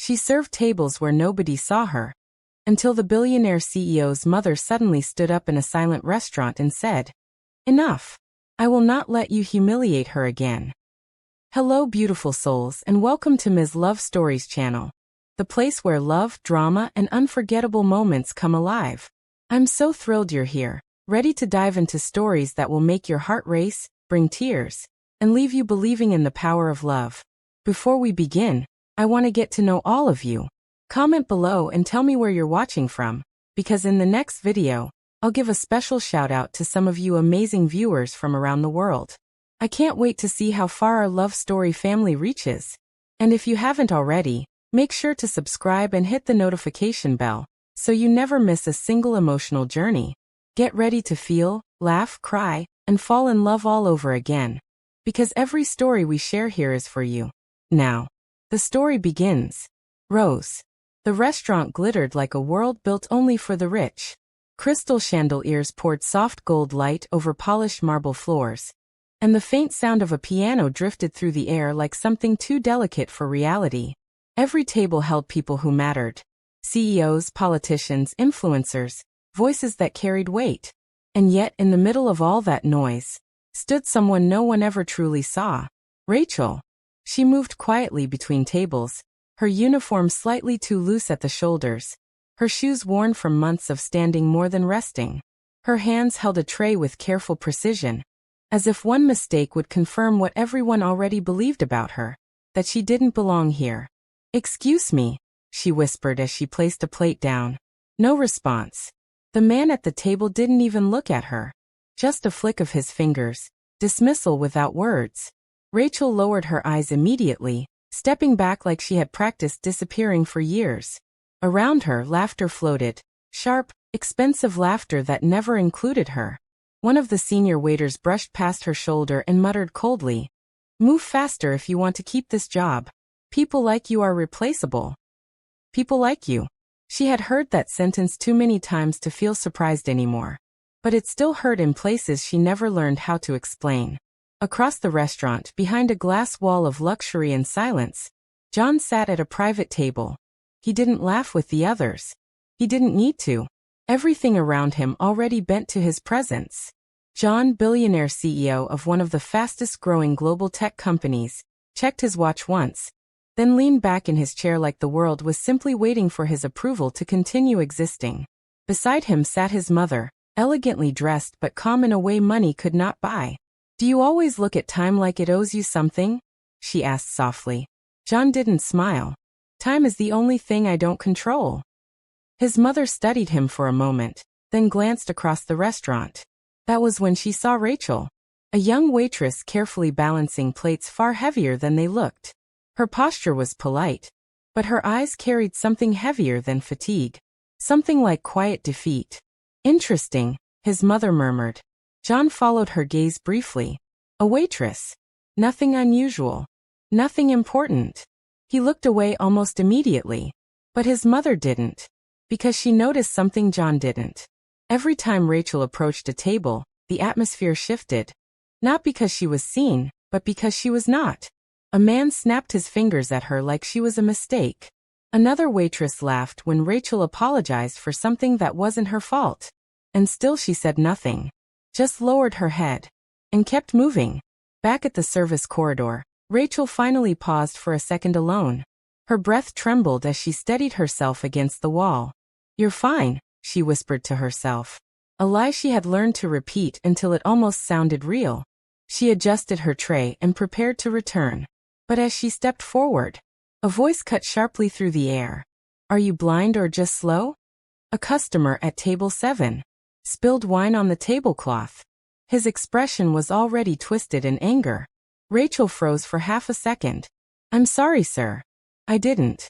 She served tables where nobody saw her, until the billionaire CEO's mother suddenly stood up in a silent restaurant and said, "Enough. I will not let you humiliate her again." Hello beautiful souls and welcome to Ms. Love Stories channel, the place where love, drama, and unforgettable moments come alive. I'm so thrilled you're here, ready to dive into stories that will make your heart race, bring tears, and leave you believing in the power of love. Before we begin, I want to get to know all of you. Comment below and tell me where you're watching from, because in the next video, I'll give a special shout out to some of you amazing viewers from around the world. I can't wait to see how far our love story family reaches. And if you haven't already, make sure to subscribe and hit the notification bell, so you never miss a single emotional journey. Get ready to feel, laugh, cry, and fall in love all over again. Because every story we share here is for you. Now, the story begins. Rose. The restaurant glittered like a world built only for the rich. Crystal chandeliers poured soft gold light over polished marble floors, and the faint sound of a piano drifted through the air like something too delicate for reality. Every table held people who mattered. CEOs, politicians, influencers, voices that carried weight. And yet, in the middle of all that noise, stood someone no one ever truly saw. Rachel. She moved quietly between tables, her uniform slightly too loose at the shoulders, her shoes worn from months of standing more than resting. Her hands held a tray with careful precision, as if one mistake would confirm what everyone already believed about her, that she didn't belong here. "Excuse me," she whispered as she placed a plate down. No response. The man at the table didn't even look at her. Just a flick of his fingers, dismissal without words. Rachel lowered her eyes immediately, stepping back like she had practiced disappearing for years. Around her, laughter floated, sharp, expensive laughter that never included her. One of the senior waiters brushed past her shoulder and muttered coldly, "Move faster if you want to keep this job. People like you are replaceable." People like you. She had heard that sentence too many times to feel surprised anymore. But it still hurt in places she never learned how to explain. Across the restaurant, behind a glass wall of luxury and silence, John sat at a private table. He didn't laugh with the others. He didn't need to. Everything around him already bent to his presence. John, billionaire CEO of one of the fastest-growing global tech companies, checked his watch once, then leaned back in his chair like the world was simply waiting for his approval to continue existing. Beside him sat his mother, elegantly dressed but calm in a way money could not buy. "Do you always look at time like it owes you something?" she asked softly. John didn't smile. "Time is the only thing I don't control." His mother studied him for a moment, then glanced across the restaurant. That was when she saw Rachel, a young waitress carefully balancing plates far heavier than they looked. Her posture was polite, but her eyes carried something heavier than fatigue, something like quiet defeat. "Interesting," his mother murmured. John followed her gaze briefly. A waitress. Nothing unusual. Nothing important. He looked away almost immediately. But his mother didn't. Because she noticed something John didn't. Every time Rachel approached a table, the atmosphere shifted. Not because she was seen, but because she was not. A man snapped his fingers at her like she was a mistake. Another waitress laughed when Rachel apologized for something that wasn't her fault. And still she said nothing. Just lowered her head. And kept moving. Back at the service corridor, Rachel finally paused for a second alone. Her breath trembled as she steadied herself against the wall. "You're fine," she whispered to herself. A lie she had learned to repeat until it almost sounded real. She adjusted her tray and prepared to return. But as she stepped forward, a voice cut sharply through the air. "Are you blind or just slow?" A customer at table 7 spilled wine on the tablecloth. His expression was already twisted in anger. Rachel froze for half a second. "I'm sorry, sir. I didn't."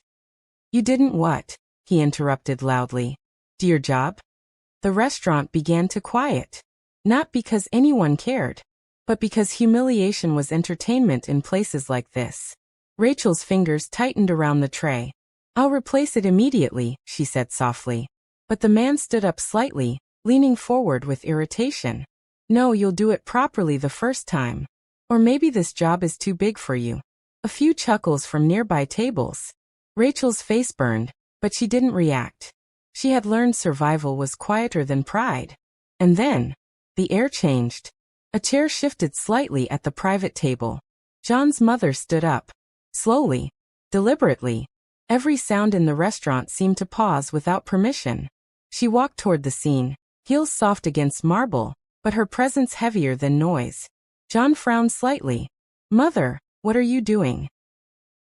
"You didn't what?" he interrupted loudly. "Do your job?" The restaurant began to quiet. Not because anyone cared, but because humiliation was entertainment in places like this. Rachel's fingers tightened around the tray. "I'll replace it immediately," she said softly. But the man stood up slightly, leaning forward with irritation. "No, you'll do it properly the first time. Or maybe this job is too big for you." A few chuckles from nearby tables. Rachel's face burned, but she didn't react. She had learned survival was quieter than pride. And then, the air changed. A chair shifted slightly at the private table. John's mother stood up. Slowly, deliberately. Every sound in the restaurant seemed to pause without permission. She walked toward the scene, heels soft against marble, but her presence heavier than noise. John frowned slightly. "Mother, what are you doing?"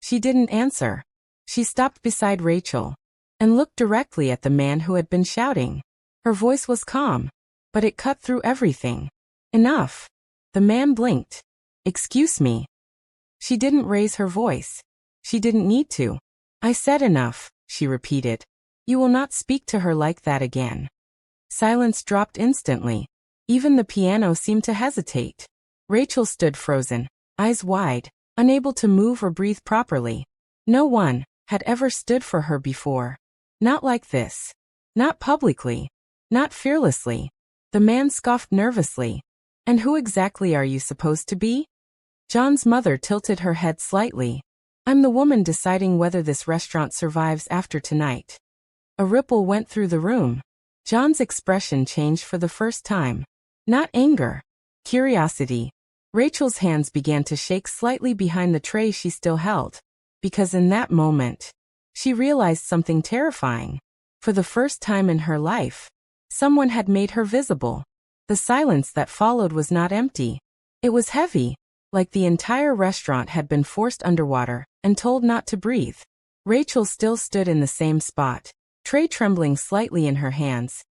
She didn't answer. She stopped beside Rachel and looked directly at the man who had been shouting. Her voice was calm, but it cut through everything. "Enough." The man blinked. "Excuse me." She didn't raise her voice. She didn't need to. "I said enough," she repeated. "You will not speak to her like that again." Silence dropped instantly. Even the piano seemed to hesitate. Rachel stood frozen, eyes wide, unable to move or breathe properly. No one had ever stood for her before. Not like this. Not publicly. Not fearlessly. The man scoffed nervously. "And who exactly are you supposed to be?" John's mother tilted her head slightly. "I'm the woman deciding whether this restaurant survives after tonight." A ripple went through the room. John's expression changed for the first time. Not anger. Curiosity. Rachel's hands began to shake slightly behind the tray she still held. Because in that moment, she realized something terrifying. For the first time in her life, someone had made her visible. The silence that followed was not empty. It was heavy, like the entire restaurant had been forced underwater and told not to breathe. Rachel still stood in the same spot, tray trembling slightly in her hands,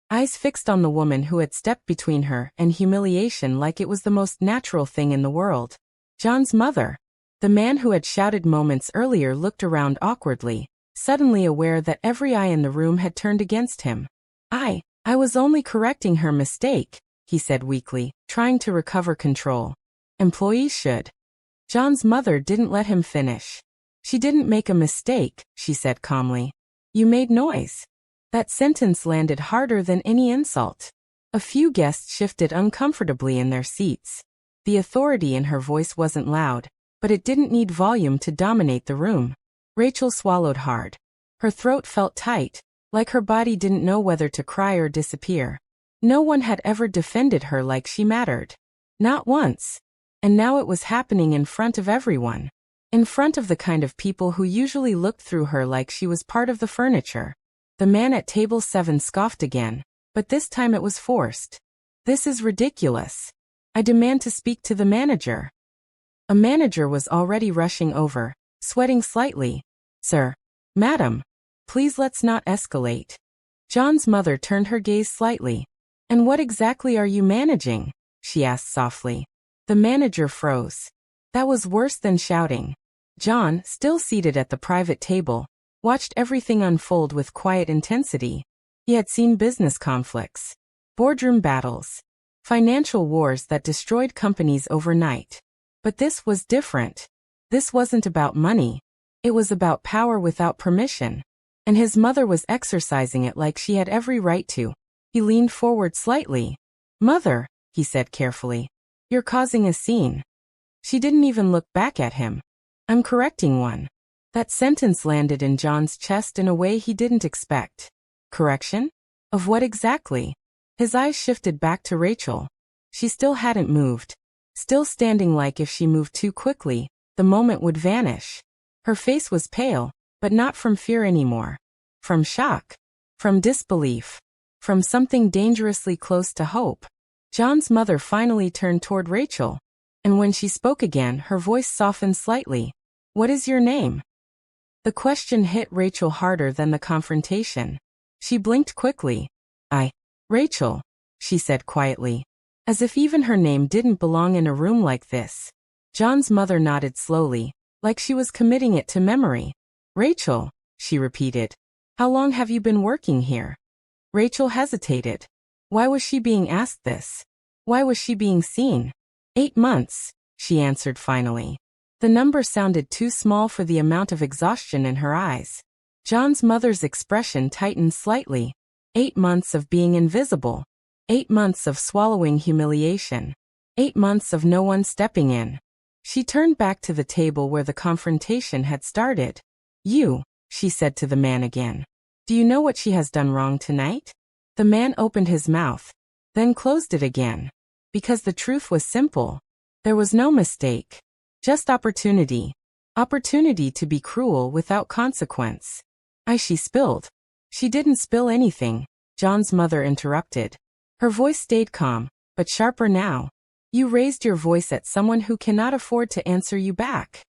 eyes fixed on the woman who had stepped between her and humiliation like it was the most natural thing in the world. John's mother. The man who had shouted moments earlier looked around awkwardly, suddenly aware that every eye in the room had turned against him. I was only correcting her mistake," he said weakly, trying to recover control. "Employees should." John's mother didn't let him finish. "She didn't make a mistake," she said calmly. "You made noise." That sentence landed harder than any insult. A few guests shifted uncomfortably in their seats. The authority in her voice wasn't loud, but it didn't need volume to dominate the room. Rachel swallowed hard. Her throat felt tight, like her body didn't know whether to cry or disappear. No one had ever defended her like she mattered. Not once. And now it was happening in front of everyone. In front of the kind of people who usually looked through her like she was part of the furniture. The man at table 7 scoffed again, but this time it was forced. "This is ridiculous. I demand to speak to the manager." A manager was already rushing over, sweating slightly. "Sir, madam, please let's not escalate." John's mother turned her gaze slightly. "And what exactly are you managing?" she asked softly. The manager froze. That was worse than shouting. John, still seated at the private table, watched everything unfold with quiet intensity. He had seen business conflicts, boardroom battles, financial wars that destroyed companies overnight. But this was different. This wasn't about money. It was about power without permission. And his mother was exercising it like she had every right to. He leaned forward slightly. "Mother," he said carefully, "you're causing a scene." She didn't even look back at him. "I'm correcting one." That sentence landed in John's chest in a way he didn't expect. Correction? Of what exactly? His eyes shifted back to Rachel. She still hadn't moved. Still standing like if she moved too quickly, the moment would vanish. Her face was pale, but not from fear anymore. From shock. From disbelief. From something dangerously close to hope. John's mother finally turned toward Rachel. And when she spoke again, her voice softened slightly. "What is your name?" The question hit Rachel harder than the confrontation. She blinked quickly. Rachel," she said quietly, as if even her name didn't belong in a room like this. John's mother nodded slowly, like she was committing it to memory. "Rachel," she repeated. "How long have you been working here?" Rachel hesitated. Why was she being asked this? Why was she being seen? 8 months, she answered finally. The number sounded too small for the amount of exhaustion in her eyes. John's mother's expression tightened slightly. 8 months of being invisible. 8 months of swallowing humiliation. 8 months of no one stepping in. She turned back to the table where the confrontation had started. "You," she said to the man again. Do you know what she has done wrong tonight? The man opened his mouth, then closed it again. Because the truth was simple. There was no mistake. Just opportunity. Opportunity to be cruel without consequence. She spilled. She didn't spill anything, John's mother interrupted. Her voice stayed calm, but sharper now. You raised your voice at someone who cannot afford to answer you back.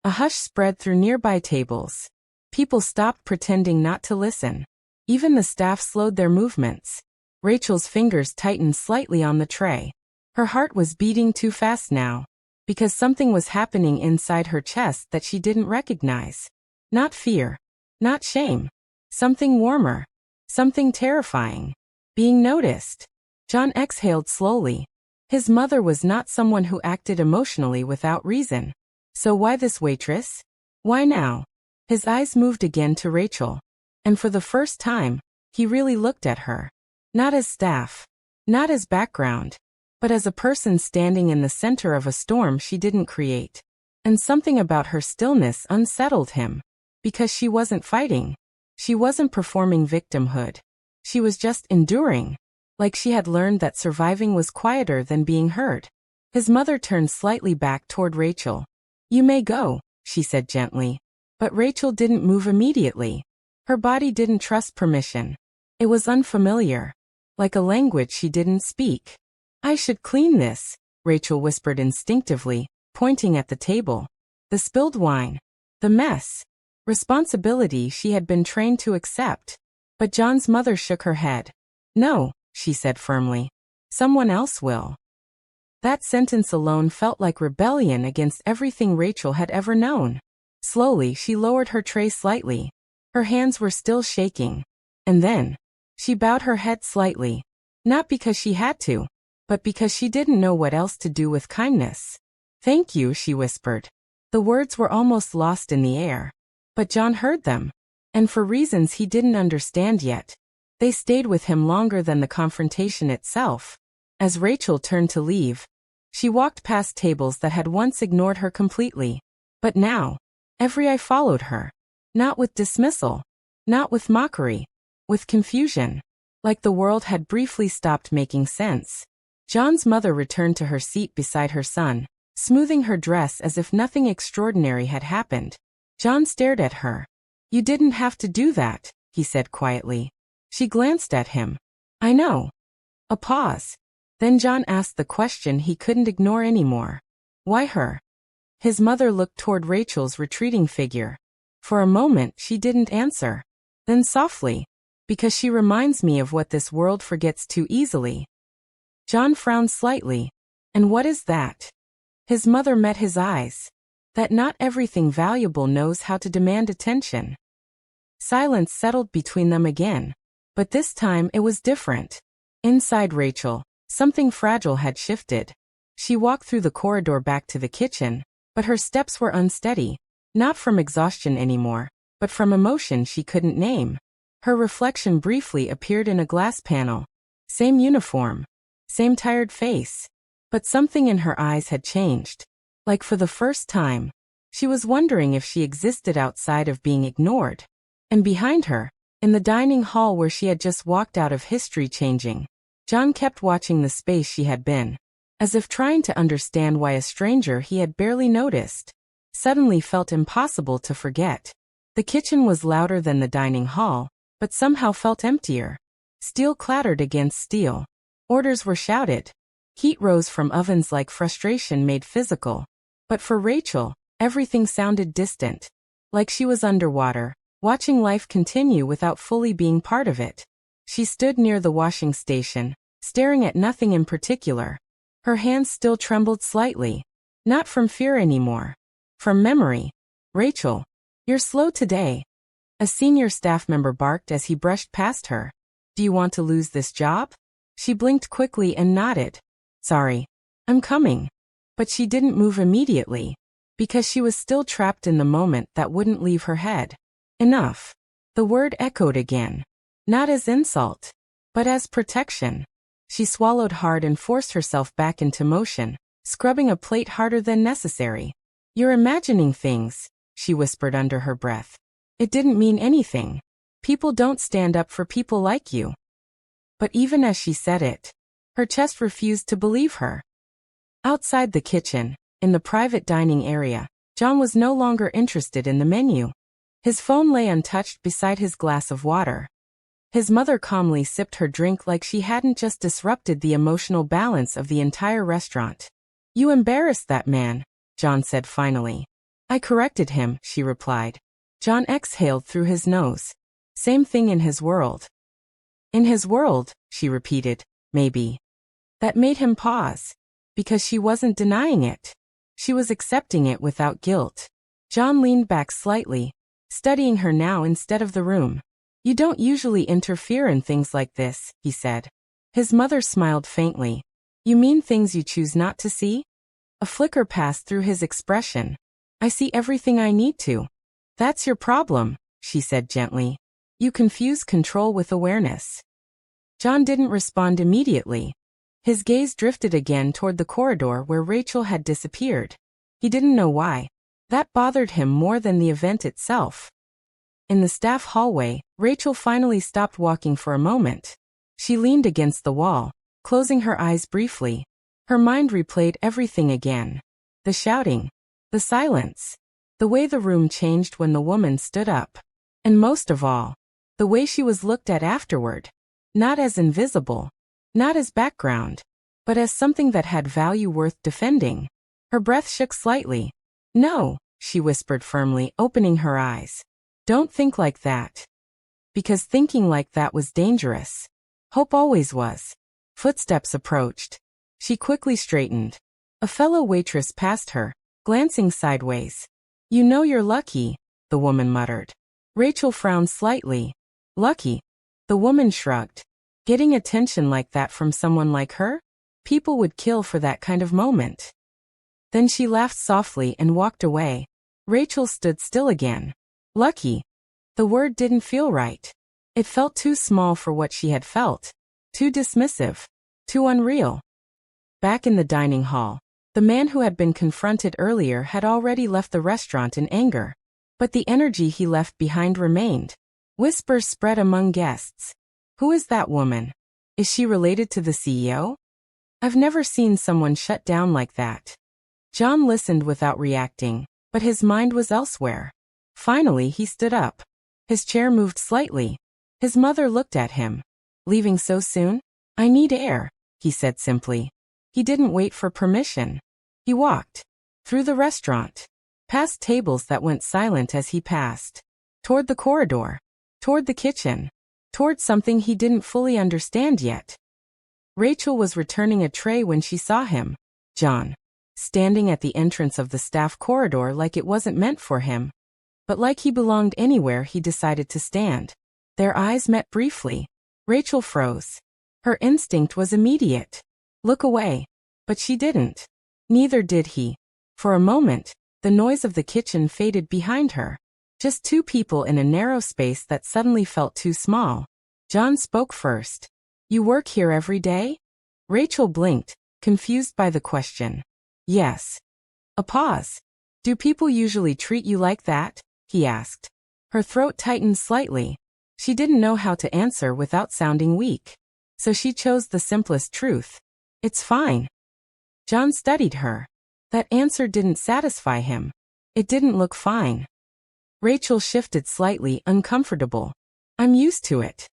A hush spread through nearby tables. People stopped pretending not to listen. Even the staff slowed their movements. Rachel's fingers tightened slightly on the tray. Her heart was beating too fast now, because something was happening inside her chest that she didn't recognize. Not fear. Not shame. Something warmer. Something terrifying. Being noticed. John exhaled slowly. His mother was not someone who acted emotionally without reason. So why this waitress? Why now? His eyes moved again to Rachel. And for the first time, he really looked at her. Not as staff. Not as background. But as a person standing in the center of a storm she didn't create. And something about her stillness unsettled him. Because she wasn't fighting. She wasn't performing victimhood. She was just enduring. Like she had learned that surviving was quieter than being heard. His mother turned slightly back toward Rachel. You may go, she said gently. But Rachel didn't move immediately. Her body didn't trust permission. It was unfamiliar. Like a language she didn't speak. I should clean this, Rachel whispered instinctively, pointing at the table. The spilled wine. The mess. Responsibility she had been trained to accept. But John's mother shook her head. No, she said firmly. Someone else will. That sentence alone felt like rebellion against everything Rachel had ever known. Slowly she lowered her tray slightly. Her hands were still shaking. And then, she bowed her head slightly. Not because she had to, but because she didn't know what else to do with kindness. Thank you, she whispered. The words were almost lost in the air. But John heard them. And for reasons he didn't understand yet. They stayed with him longer than the confrontation itself. As Rachel turned to leave, she walked past tables that had once ignored her completely. But now, every eye followed her. Not with dismissal. Not with mockery. With confusion. Like the world had briefly stopped making sense. John's mother returned to her seat beside her son, smoothing her dress as if nothing extraordinary had happened. John stared at her. You didn't have to do that, he said quietly. She glanced at him. I know. A pause. Then John asked the question he couldn't ignore anymore. Why her? His mother looked toward Rachel's retreating figure. For a moment she didn't answer. Then softly. Because she reminds me of what this world forgets too easily. John frowned slightly. And what is that? His mother met his eyes. That not everything valuable knows how to demand attention. Silence settled between them again. But this time it was different. Inside Rachel, something fragile had shifted. She walked through the corridor back to the kitchen, but her steps were unsteady. Not from exhaustion anymore, but from emotion she couldn't name. Her reflection briefly appeared in a glass panel. Same uniform. Same tired face. But something in her eyes had changed. Like for the first time, she was wondering if she existed outside of being ignored. And behind her, in the dining hall where she had just walked out of history changing, John kept watching the space she had been, as if trying to understand why a stranger he had barely noticed suddenly felt impossible to forget. The kitchen was louder than the dining hall, but somehow felt emptier. Steel clattered against steel. Orders were shouted. Heat rose from ovens like frustration made physical. But for Rachel, everything sounded distant. Like she was underwater, watching life continue without fully being part of it. She stood near the washing station, staring at nothing in particular. Her hands still trembled slightly. Not from fear anymore. From memory. Rachel, you're slow today. A senior staff member barked as he brushed past her. Do you want to lose this job? She blinked quickly and nodded. Sorry. I'm coming. But she didn't move immediately. Because she was still trapped in the moment that wouldn't leave her head. Enough. The word echoed again. Not as insult, but as protection. She swallowed hard and forced herself back into motion, scrubbing a plate harder than necessary. You're imagining things, she whispered under her breath. It didn't mean anything. People don't stand up for people like you. But even as she said it, her chest refused to believe her. Outside the kitchen, in the private dining area, John was no longer interested in the menu. His phone lay untouched beside his glass of water. His mother calmly sipped her drink like she hadn't just disrupted the emotional balance of the entire restaurant. "You embarrassed that man," John said finally. "I corrected him," she replied. John exhaled through his nose. "Same thing in his world." "In his world," she repeated, "maybe." That made him pause. Because she wasn't denying it. She was accepting it without guilt. John leaned back slightly, studying her now instead of the room. "You don't usually interfere in things like this," he said. His mother smiled faintly. "You mean things you choose not to see?" A flicker passed through his expression. "I see everything I need to." "That's your problem," she said gently. "You confuse control with awareness." John didn't respond immediately. His gaze drifted again toward the corridor where Rachel had disappeared. He didn't know why. That bothered him more than the event itself. In the staff hallway, Rachel finally stopped walking for a moment. She leaned against the wall, closing her eyes briefly. Her mind replayed everything again. The shouting. The silence. The way the room changed when the woman stood up. And most of all, the way she was looked at afterward. Not as invisible. Not as background. But as something that had value worth defending. Her breath shook slightly. "No," she whispered firmly, opening her eyes. "Don't think like that." Because thinking like that was dangerous. Hope always was. Footsteps approached. She quickly straightened. A fellow waitress passed her, glancing sideways. "You know you're lucky," the woman muttered. Rachel frowned slightly. "Lucky?" The woman shrugged. Getting attention like that from someone like her? People would kill for that kind of moment. Then she laughed softly and walked away. Rachel stood still again. Lucky. The word didn't feel right. It felt too small for what she had felt. Too dismissive. Too unreal. Back in the dining hall, the man who had been confronted earlier had already left the restaurant in anger. But the energy he left behind remained. Whispers spread among guests. "Who is that woman? Is she related to the CEO? I've never seen someone shut down like that." John listened without reacting, but his mind was elsewhere. Finally, he stood up. His chair moved slightly. His mother looked at him. "Leaving so soon?" "I need air," he said simply. He didn't wait for permission. He walked. Through the restaurant. Past tables that went silent as he passed. Toward the corridor. Toward the kitchen. Toward something he didn't fully understand yet. Rachel was returning a tray when she saw him. John. Standing at the entrance of the staff corridor like it wasn't meant for him. But like he belonged anywhere he decided to stand. Their eyes met briefly. Rachel froze. Her instinct was immediate. Look away. But she didn't. Neither did he. For a moment, the noise of the kitchen faded behind her. Just two people in a narrow space that suddenly felt too small. John spoke first. "You work here every day?" Rachel blinked, confused by the question. "Yes." A pause. "Do people usually treat you like that?" he asked. Her throat tightened slightly. She didn't know how to answer without sounding weak. So she chose the simplest truth. "It's fine." John studied her. That answer didn't satisfy him. It didn't look fine. Rachel shifted slightly, uncomfortable. "I'm used to it."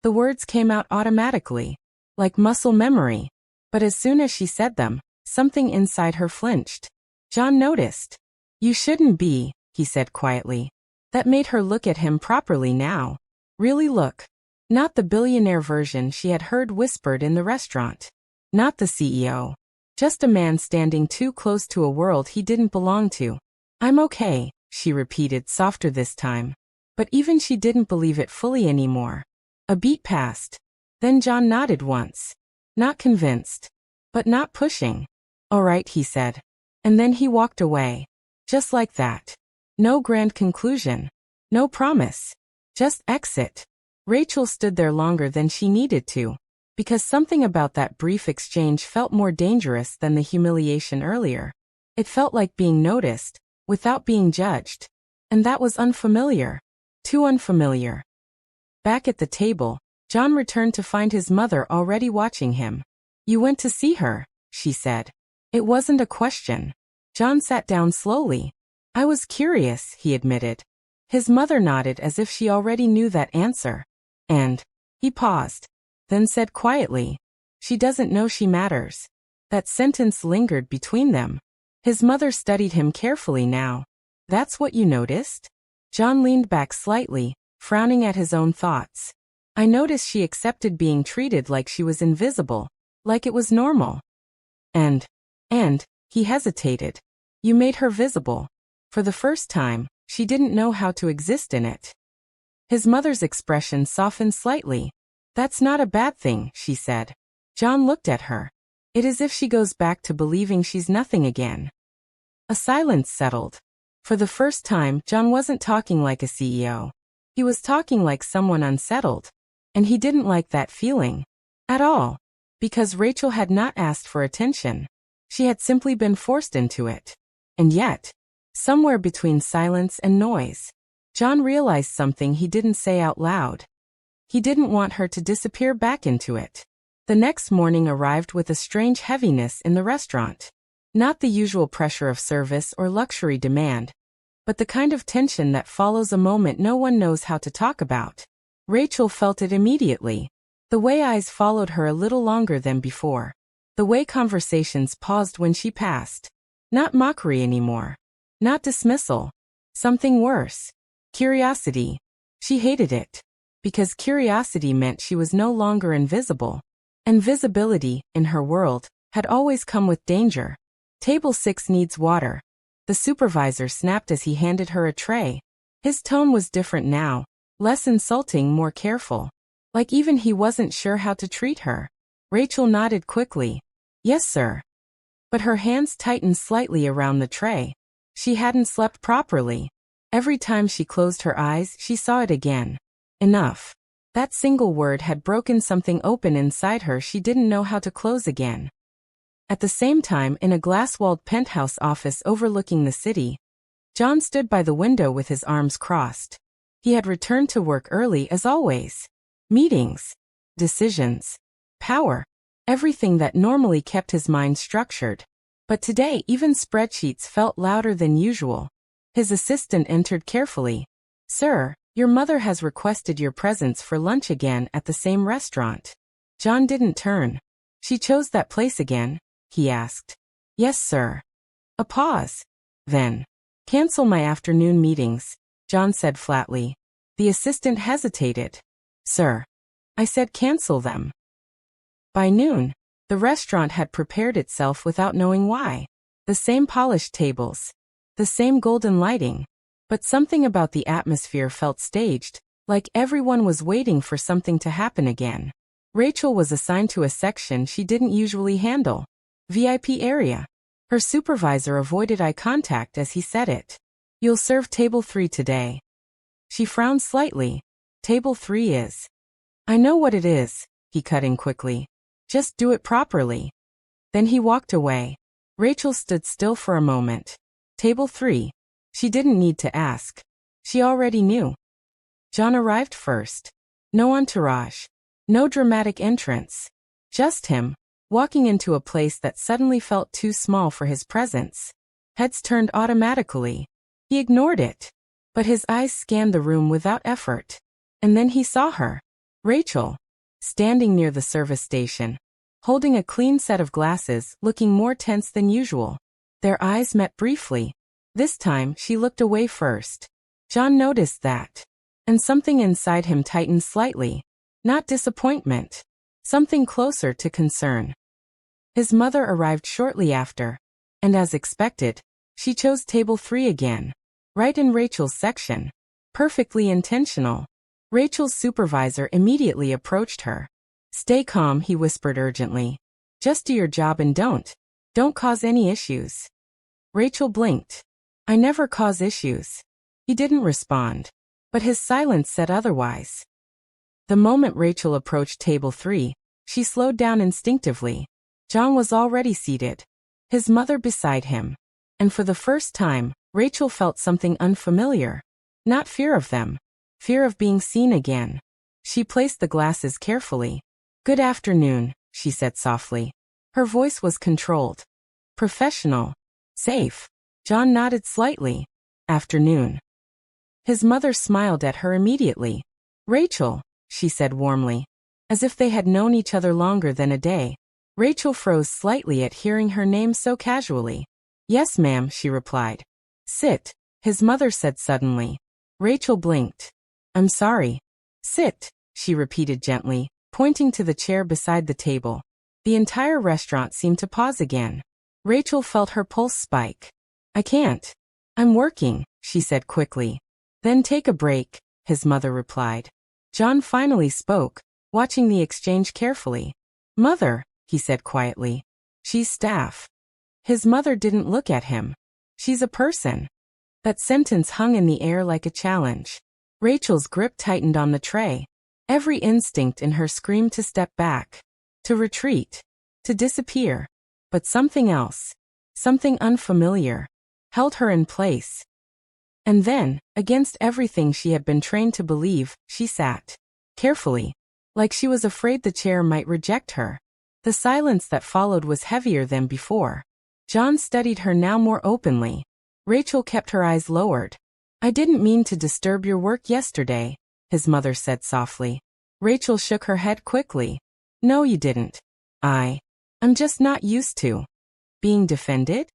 The words came out automatically, like muscle memory. But as soon as she said them, something inside her flinched. John noticed. "You shouldn't be," he said quietly. That made her look at him properly now. Really look. Not the billionaire version she had heard whispered in the restaurant. Not the CEO. Just a man standing too close to a world he didn't belong to. "I'm okay," she repeated, softer this time. But even she didn't believe it fully anymore. A beat passed. Then John nodded once. Not convinced. But not pushing. "All right," he said. And then he walked away. Just like that. No grand conclusion. No promise. Just exit. Rachel stood there longer than she needed to. Because something about that brief exchange felt more dangerous than the humiliation earlier. It felt like being noticed, without being judged. And that was unfamiliar. Too unfamiliar. Back at the table, John returned to find his mother already watching him. "You went to see her," she said. It wasn't a question. John sat down slowly. "I was curious," he admitted. His mother nodded as if she already knew that answer. "And?" He paused, then said quietly, "She doesn't know she matters." That sentence lingered between them. His mother studied him carefully now. "That's what you noticed?" John leaned back slightly, frowning at his own thoughts. "I noticed she accepted being treated like she was invisible, like it was normal. And, he hesitated. You made her visible. For the first time, she didn't know how to exist in it." His mother's expression softened slightly. "That's not a bad thing," she said. John looked at her. It is as if she goes back to believing she's nothing again. A silence settled. For the first time, John wasn't talking like a CEO. He was talking like someone unsettled. And he didn't like that feeling. At all. Because Rachel had not asked for attention. She had simply been forced into it. And yet, somewhere between silence and noise, John realized something he didn't say out loud. He didn't want her to disappear back into it. The next morning arrived with a strange heaviness in the restaurant. Not the usual pressure of service or luxury demand, but the kind of tension that follows a moment no one knows how to talk about. Rachel felt it immediately. The way eyes followed her a little longer than before. The way conversations paused when she passed. Not mockery anymore. Not dismissal. Something worse. Curiosity. She hated it. Because curiosity meant she was no longer invisible. And visibility, in her world, had always come with danger. "Table 6 needs water." The supervisor snapped as he handed her a tray. His tone was different now. Less insulting, more careful. Like even he wasn't sure how to treat her. Rachel nodded quickly. "Yes, sir." But her hands tightened slightly around the tray. She hadn't slept properly. Every time she closed her eyes, she saw it again. Enough. That single word had broken something open inside her she didn't know how to close again. At the same time, in a glass-walled penthouse office overlooking the city, John stood by the window with his arms crossed. He had returned to work early as always. Meetings, decisions, power, everything that normally kept his mind structured. But today even spreadsheets felt louder than usual. His assistant entered carefully. "Sir, your mother has requested your presence for lunch again at the same restaurant." John didn't turn. "She chose that place again?" he asked. "Yes, sir." A pause. Then, "Cancel my afternoon meetings," John said flatly. The assistant hesitated. "Sir." "I said cancel them." By noon, the restaurant had prepared itself without knowing why. The same polished tables. The same golden lighting. But something about the atmosphere felt staged, like everyone was waiting for something to happen again. Rachel was assigned to a section she didn't usually handle. VIP area. Her supervisor avoided eye contact as he said it. "You'll serve table 3 today." She frowned slightly. "Table 3 is." "I know what it is," he cut in quickly. "Just do it properly." Then he walked away. Rachel stood still for a moment. Table 3. She didn't need to ask. She already knew. John arrived first. No entourage. No dramatic entrance. Just him, walking into a place that suddenly felt too small for his presence. Heads turned automatically. He ignored it. But his eyes scanned the room without effort. And then he saw her. Rachel. Standing near the service station. Holding a clean set of glasses, looking more tense than usual. Their eyes met briefly. This time, she looked away first. John noticed that. And something inside him tightened slightly. Not disappointment. Something closer to concern. His mother arrived shortly after. And as expected, she chose table 3 again. Right in Rachel's section. Perfectly intentional. Rachel's supervisor immediately approached her. "Stay calm," he whispered urgently. "Just do your job and don't cause any issues." Rachel blinked. "I never cause issues." He didn't respond. But his silence said otherwise. The moment Rachel approached table 3, she slowed down instinctively. John was already seated. His mother beside him. And for the first time, Rachel felt something unfamiliar. Not fear of them. Fear of being seen again. She placed the glasses carefully. Good afternoon, she said softly. Her voice was controlled. Professional. Safe. John nodded slightly. Afternoon. His mother smiled at her immediately. Rachel, she said warmly. As if they had known each other longer than a day. Rachel froze slightly at hearing her name so casually. Yes, ma'am, she replied. Sit, his mother said suddenly. Rachel blinked. I'm sorry. Sit, she repeated gently, pointing to the chair beside the table. The entire restaurant seemed to pause again. Rachel felt her pulse spike. I can't. I'm working, she said quickly. Then take a break, his mother replied. John finally spoke, watching the exchange carefully. Mother, he said quietly. She's staff. His mother didn't look at him. She's a person. That sentence hung in the air like a challenge. Rachel's grip tightened on the tray. Every instinct in her screamed to step back, to retreat, to disappear. But something else, something unfamiliar, held her in place. And then, against everything she had been trained to believe, she sat, carefully, like she was afraid the chair might reject her. The silence that followed was heavier than before. John studied her now more openly. Rachel kept her eyes lowered. I didn't mean to disturb your work yesterday, his mother said softly. Rachel shook her head quickly. No, you didn't. I'm just not used to being defended?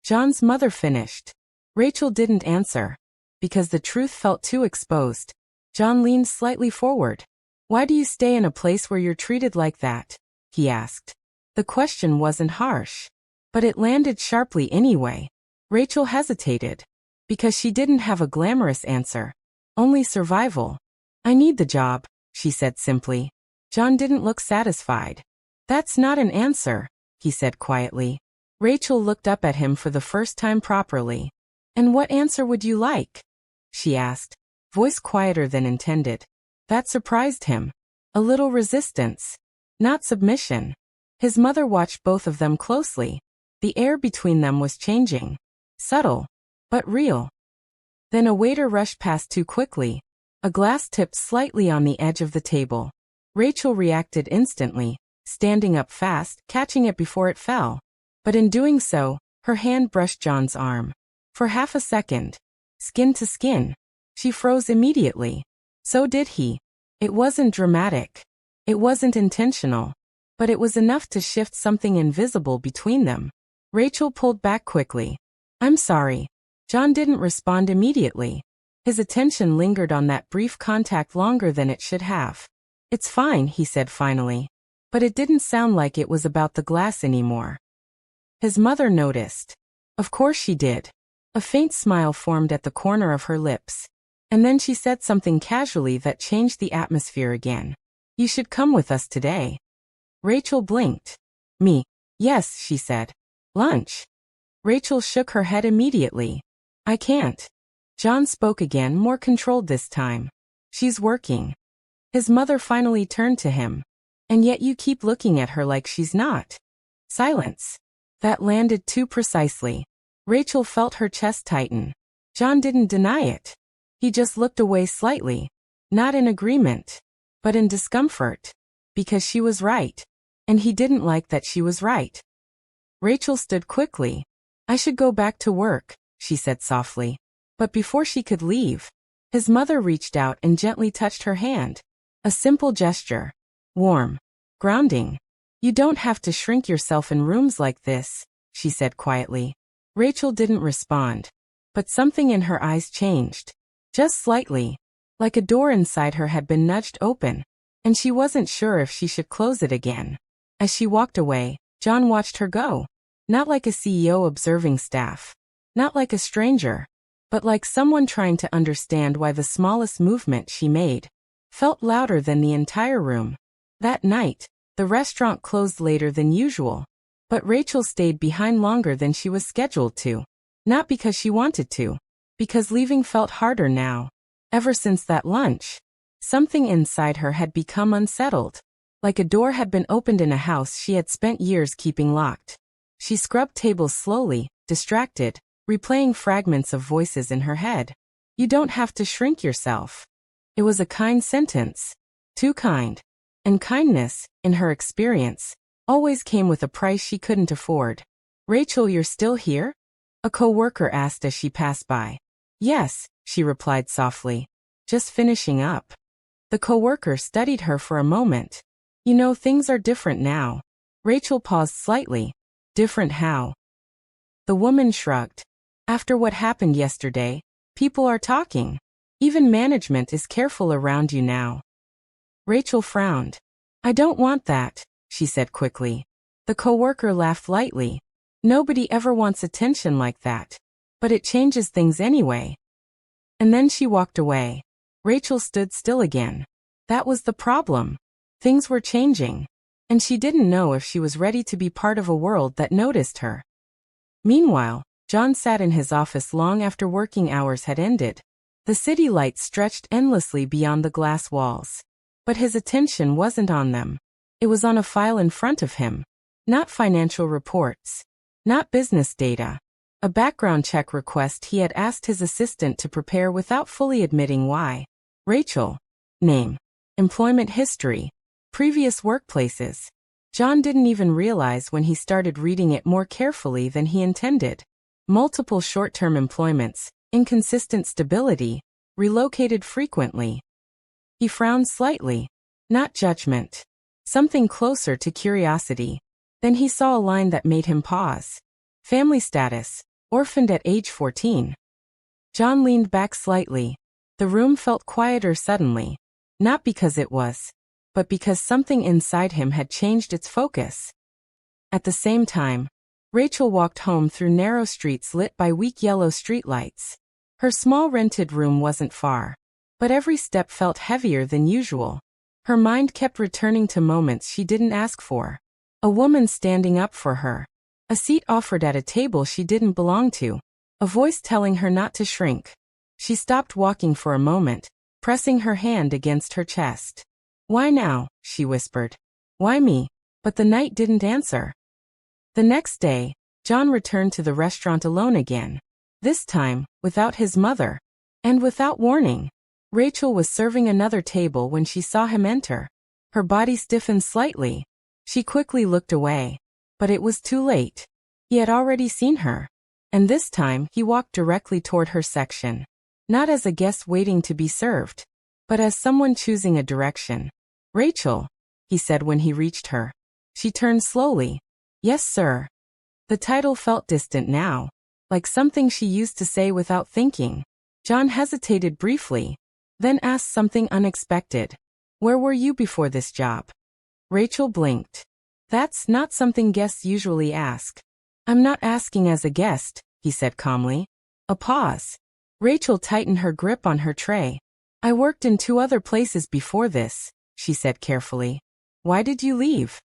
John's mother finished. Rachel didn't answer. Because the truth felt too exposed. John leaned slightly forward. Why do you stay in a place where you're treated like that? He asked. The question wasn't harsh. But it landed sharply anyway. Rachel hesitated. Because she didn't have a glamorous answer. Only survival. I need the job, she said simply. John didn't look satisfied. That's not an answer, he said quietly. Rachel looked up at him for the first time properly. And what answer would you like? She asked, voice quieter than intended. That surprised him. A little resistance. Not submission. His mother watched both of them closely. The air between them was changing. Subtle, but real. Then a waiter rushed past too quickly. A glass tipped slightly on the edge of the table. Rachel reacted instantly, standing up fast, catching it before it fell. But in doing so, her hand brushed John's arm. For half a second, skin to skin, she froze immediately. So did he. It wasn't dramatic. It wasn't intentional. But it was enough to shift something invisible between them. Rachel pulled back quickly. I'm sorry. John didn't respond immediately. His attention lingered on that brief contact longer than it should have. It's fine, he said finally. But it didn't sound like it was about the glass anymore. His mother noticed. Of course she did. A faint smile formed at the corner of her lips. And then she said something casually that changed the atmosphere again. You should come with us today. Rachel blinked. Me? Yes, she said. Lunch. Rachel shook her head immediately. I can't. John spoke again, more controlled this time. She's working. His mother finally turned to him. And yet you keep looking at her like she's not. Silence. That landed too precisely. Rachel felt her chest tighten. John didn't deny it. He just looked away slightly. Not in agreement. But in discomfort. Because she was right. And he didn't like that she was right. Rachel stood quickly. I should go back to work, she said softly. But before she could leave, his mother reached out and gently touched her hand. A simple gesture. Warm. Grounding. You don't have to shrink yourself in rooms like this, she said quietly. Rachel didn't respond. But something in her eyes changed. Just slightly. Like a door inside her had been nudged open. And she wasn't sure if she should close it again. As she walked away, John watched her go. Not like a CEO observing staff. Not like a stranger. But like someone trying to understand why the smallest movement she made felt louder than the entire room. That night, the restaurant closed later than usual. But Rachel stayed behind longer than she was scheduled to. Not because she wanted to. Because leaving felt harder now. Ever since that lunch, something inside her had become unsettled. Like a door had been opened in a house she had spent years keeping locked. She scrubbed tables slowly, distracted, replaying fragments of voices in her head. You don't have to shrink yourself. It was a kind sentence. Too kind. And kindness, in her experience, always came with a price she couldn't afford. Rachel, you're still here? A coworker asked as she passed by. Yes, she replied softly. Just finishing up. The coworker studied her for a moment. You know, things are different now. Rachel paused slightly. Different how? The woman shrugged. After what happened yesterday, people are talking. Even management is careful around you now. Rachel frowned. I don't want that, she said quickly. The coworker laughed lightly. Nobody ever wants attention like that. But it changes things anyway. And then she walked away. Rachel stood still again. That was the problem. Things were changing. And she didn't know if she was ready to be part of a world that noticed her. Meanwhile, John sat in his office long after working hours had ended. The city lights stretched endlessly beyond the glass walls. But his attention wasn't on them. It was on a file in front of him. Not financial reports. Not business data. A background check request he had asked his assistant to prepare without fully admitting why. Rachel. Name. Employment history. Previous workplaces. John didn't even realize when he started reading it more carefully than he intended. Multiple short-term employments, inconsistent stability, relocated frequently. He frowned slightly. Not judgment. Something closer to curiosity. Then he saw a line that made him pause. Family status. Orphaned at age 14. John leaned back slightly. The room felt quieter suddenly. Not because it was, but because something inside him had changed its focus. At the same time, Rachel walked home through narrow streets lit by weak yellow streetlights. Her small rented room wasn't far, but every step felt heavier than usual. Her mind kept returning to moments she didn't ask for. A woman standing up for her. A seat offered at a table she didn't belong to. A voice telling her not to shrink. She stopped walking for a moment, pressing her hand against her chest. Why now? She whispered. Why me? But the night didn't answer. The next day, John returned to the restaurant alone again. This time, without his mother. And without warning. Rachel was serving another table when she saw him enter. Her body stiffened slightly. She quickly looked away. But it was too late. He had already seen her. And this time he walked directly toward her section. Not as a guest waiting to be served, but as someone choosing a direction. Rachel, he said when he reached her. She turned slowly. Yes, sir. The title felt distant now, like something she used to say without thinking. John hesitated briefly, then asked something unexpected. Where were you before this job? Rachel blinked. That's not something guests usually ask. I'm not asking as a guest, he said calmly. A pause. Rachel tightened her grip on her tray. I worked in 2 other places before this, she said carefully. Why did you leave?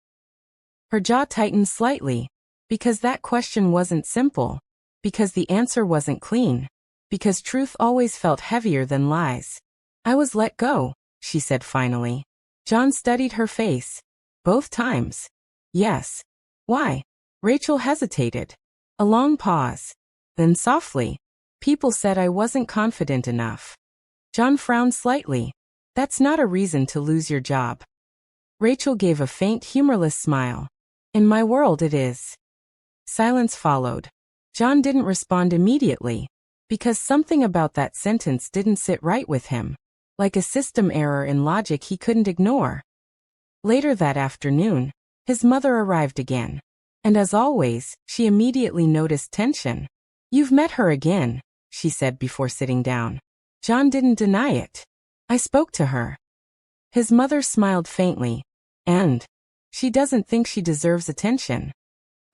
Her jaw tightened slightly. Because that question wasn't simple. Because the answer wasn't clean. Because truth always felt heavier than lies. I was let go, she said finally. John studied her face. Both times. Yes. Why? Rachel hesitated. A long pause. Then softly. People said I wasn't confident enough. John frowned slightly. That's not a reason to lose your job. Rachel gave a faint, humorless smile. In my world it is. Silence followed. John didn't respond immediately, because something about that sentence didn't sit right with him, like a system error in logic he couldn't ignore. Later that afternoon, his mother arrived again. And as always, she immediately noticed tension. You've met her again, she said before sitting down. John didn't deny it. I spoke to her. His mother smiled faintly. And? She doesn't think she deserves attention.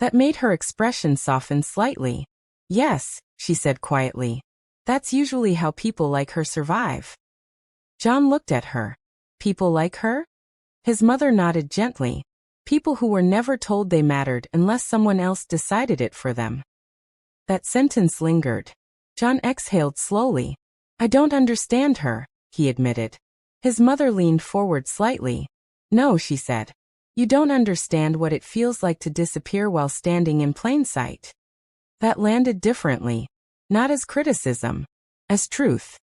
That made her expression soften slightly. Yes, she said quietly. That's usually how people like her survive. John looked at her. People like her? His mother nodded gently. People who were never told they mattered unless someone else decided it for them. That sentence lingered. John exhaled slowly. I don't understand her, he admitted. His mother leaned forward slightly. No, she said. You don't understand what it feels like to disappear while standing in plain sight. That landed differently. Not as criticism. As truth.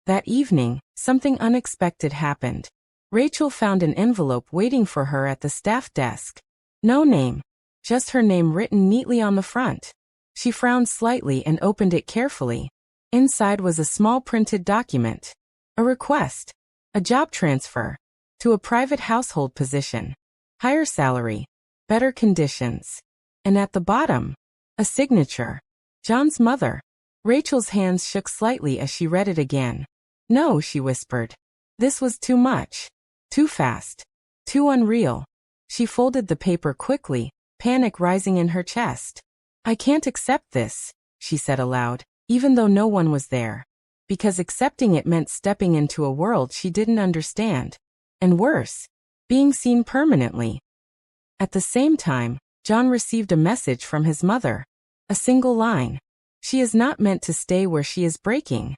That evening, something unexpected happened. Rachel found an envelope waiting for her at the staff desk. No name, just her name written neatly on the front. She frowned slightly and opened it carefully. Inside was a small printed document. A request. A job transfer. To a private household position. Higher salary. Better conditions. And at the bottom, a signature. John's mother. Rachel's hands shook slightly as she read it again. No, she whispered. This was too much. Too fast. Too unreal. She folded the paper quickly, panic rising in her chest. I can't accept this, she said aloud, even though no one was there. Because accepting it meant stepping into a world she didn't understand. And worse, being seen permanently. At the same time, John received a message from his mother. A single line. She is not meant to stay where she is breaking.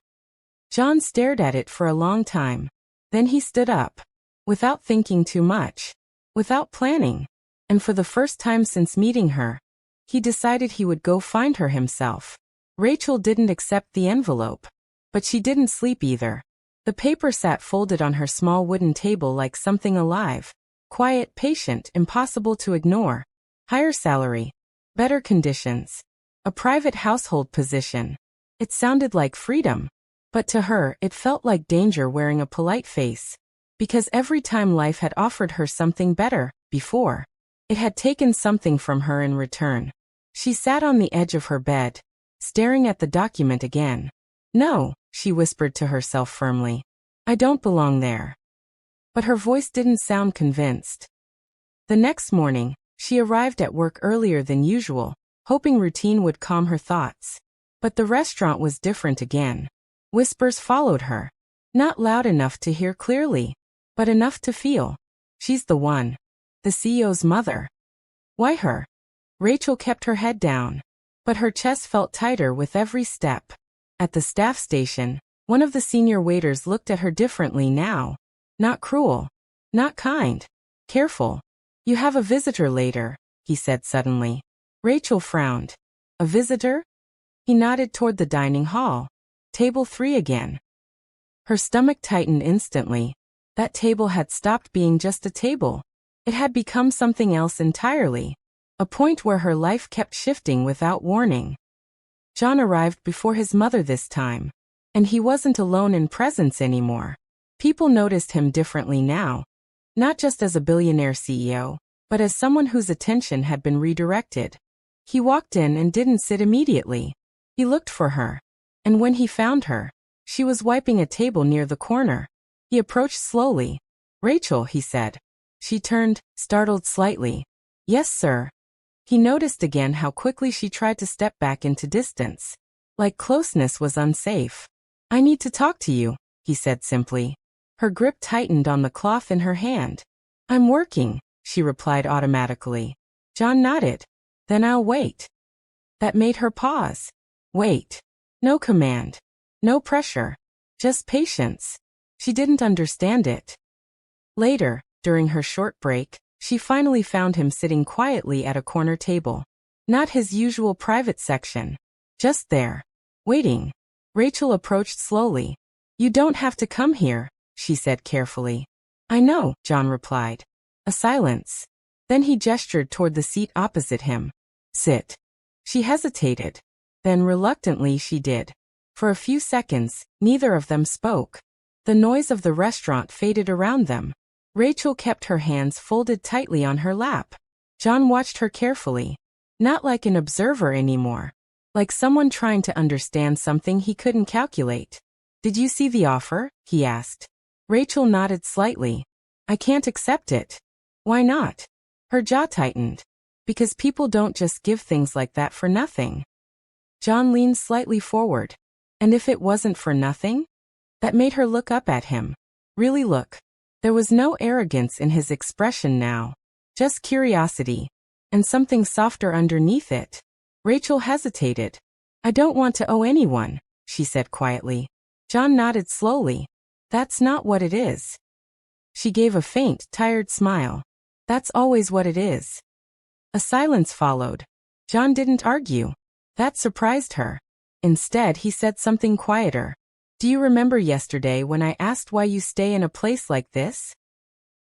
John stared at it for a long time. Then he stood up. Without thinking too much. Without planning. And for the first time since meeting her, he decided he would go find her himself. Rachel didn't accept the envelope. But she didn't sleep either. The paper sat folded on her small wooden table like something alive. Quiet, patient, impossible to ignore. Higher salary. Better conditions. A private household position. It sounded like freedom. But to her, it felt like danger wearing a polite face. Because every time life had offered her something better, before, it had taken something from her in return. She sat on the edge of her bed, staring at the document again. No, she whispered to herself firmly. I don't belong there. But her voice didn't sound convinced. The next morning, she arrived at work earlier than usual, hoping routine would calm her thoughts. But the restaurant was different again. Whispers followed her. Not loud enough to hear clearly, but enough to feel. She's the one. The CEO's mother. Why her? Rachel kept her head down. But her chest felt tighter with every step. At the staff station, one of the senior waiters looked at her differently now. Not cruel. Not kind. Careful. You have a visitor later, he said suddenly. Rachel frowned. A visitor? He nodded toward the dining hall. Table 3 again. Her stomach tightened instantly. That table had stopped being just a table. It had become something else entirely. A point where her life kept shifting without warning. John arrived before his mother this time. And he wasn't alone in presence anymore. People noticed him differently now. Not just as a billionaire CEO, but as someone whose attention had been redirected. He walked in and didn't sit immediately. He looked for her. And when he found her, she was wiping a table near the corner. He approached slowly. Rachel, he said. She turned, startled slightly. Yes, sir. He noticed again how quickly she tried to step back into distance. Like closeness was unsafe. I need to talk to you, he said simply. Her grip tightened on the cloth in her hand. I'm working, she replied automatically. John nodded. Then I'll wait. That made her pause. Wait. No command. No pressure. Just patience. She didn't understand it. Later, during her short break, she finally found him sitting quietly at a corner table. Not his usual private section. Just there. Waiting. Rachel approached slowly. You don't have to come here, she said carefully. I know, John replied. A silence. Then he gestured toward the seat opposite him. Sit. She hesitated. Then reluctantly she did. For a few seconds, neither of them spoke. The noise of the restaurant faded around them. Rachel kept her hands folded tightly on her lap. John watched her carefully. Not like an observer anymore. Like someone trying to understand something he couldn't calculate. Did you see the offer? He asked. Rachel nodded slightly. I can't accept it. Why not? Her jaw tightened. Because people don't just give things like that for nothing. John leaned slightly forward. And if it wasn't for nothing? That made her look up at him. Really look. There was no arrogance in his expression now. Just curiosity. And something softer underneath it. Rachel hesitated. I don't want to owe anyone, she said quietly. John nodded slowly. That's not what it is. She gave a faint, tired smile. That's always what it is. A silence followed. John didn't argue. That surprised her. Instead, he said something quieter. Do you remember yesterday when I asked why you stay in a place like this?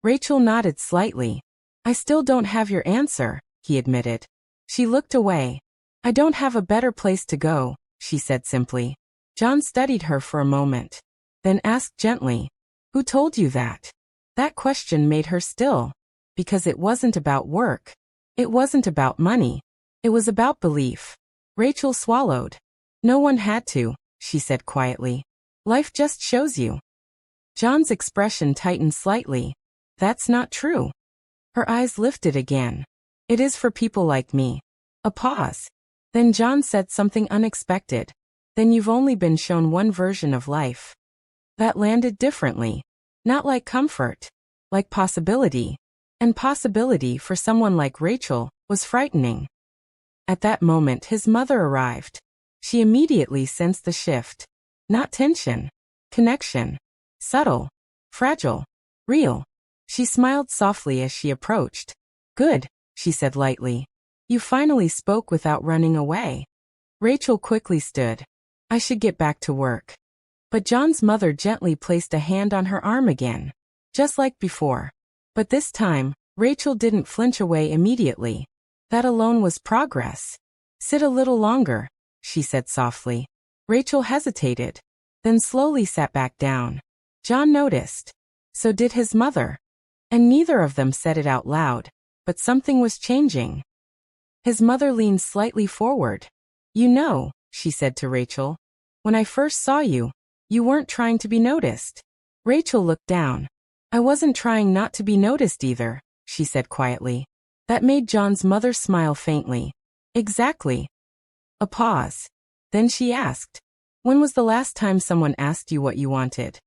Rachel nodded slightly. I still don't have your answer, he admitted. She looked away. I don't have a better place to go, she said simply. John studied her for a moment, then asked gently, Who told you that? That question made her still, because it wasn't about work. It wasn't about money. It was about belief. Rachel swallowed. No one had to, she said quietly. Life just shows you. John's expression tightened slightly. That's not true. Her eyes lifted again. It is for people like me. A pause. Then John said something unexpected. Then you've only been shown one version of life. That landed differently. Not like comfort. Like possibility. And possibility for someone like Rachel was frightening. At that moment his mother arrived. She immediately sensed the shift. Not tension. Connection. Subtle. Fragile. Real. She smiled softly as she approached. Good, she said lightly. You finally spoke without running away. Rachel quickly stood. I should get back to work. But John's mother gently placed a hand on her arm again. Just like before. But this time, Rachel didn't flinch away immediately. That alone was progress. Sit a little longer, she said softly. Rachel hesitated, then slowly sat back down. John noticed. So did his mother. And neither of them said it out loud, but something was changing. His mother leaned slightly forward. You know, she said to Rachel, when I first saw you, you weren't trying to be noticed. Rachel looked down. I wasn't trying not to be noticed either, she said quietly. That made John's mother smile faintly. Exactly. A pause. Then she asked, when was the last time someone asked you what you wanted?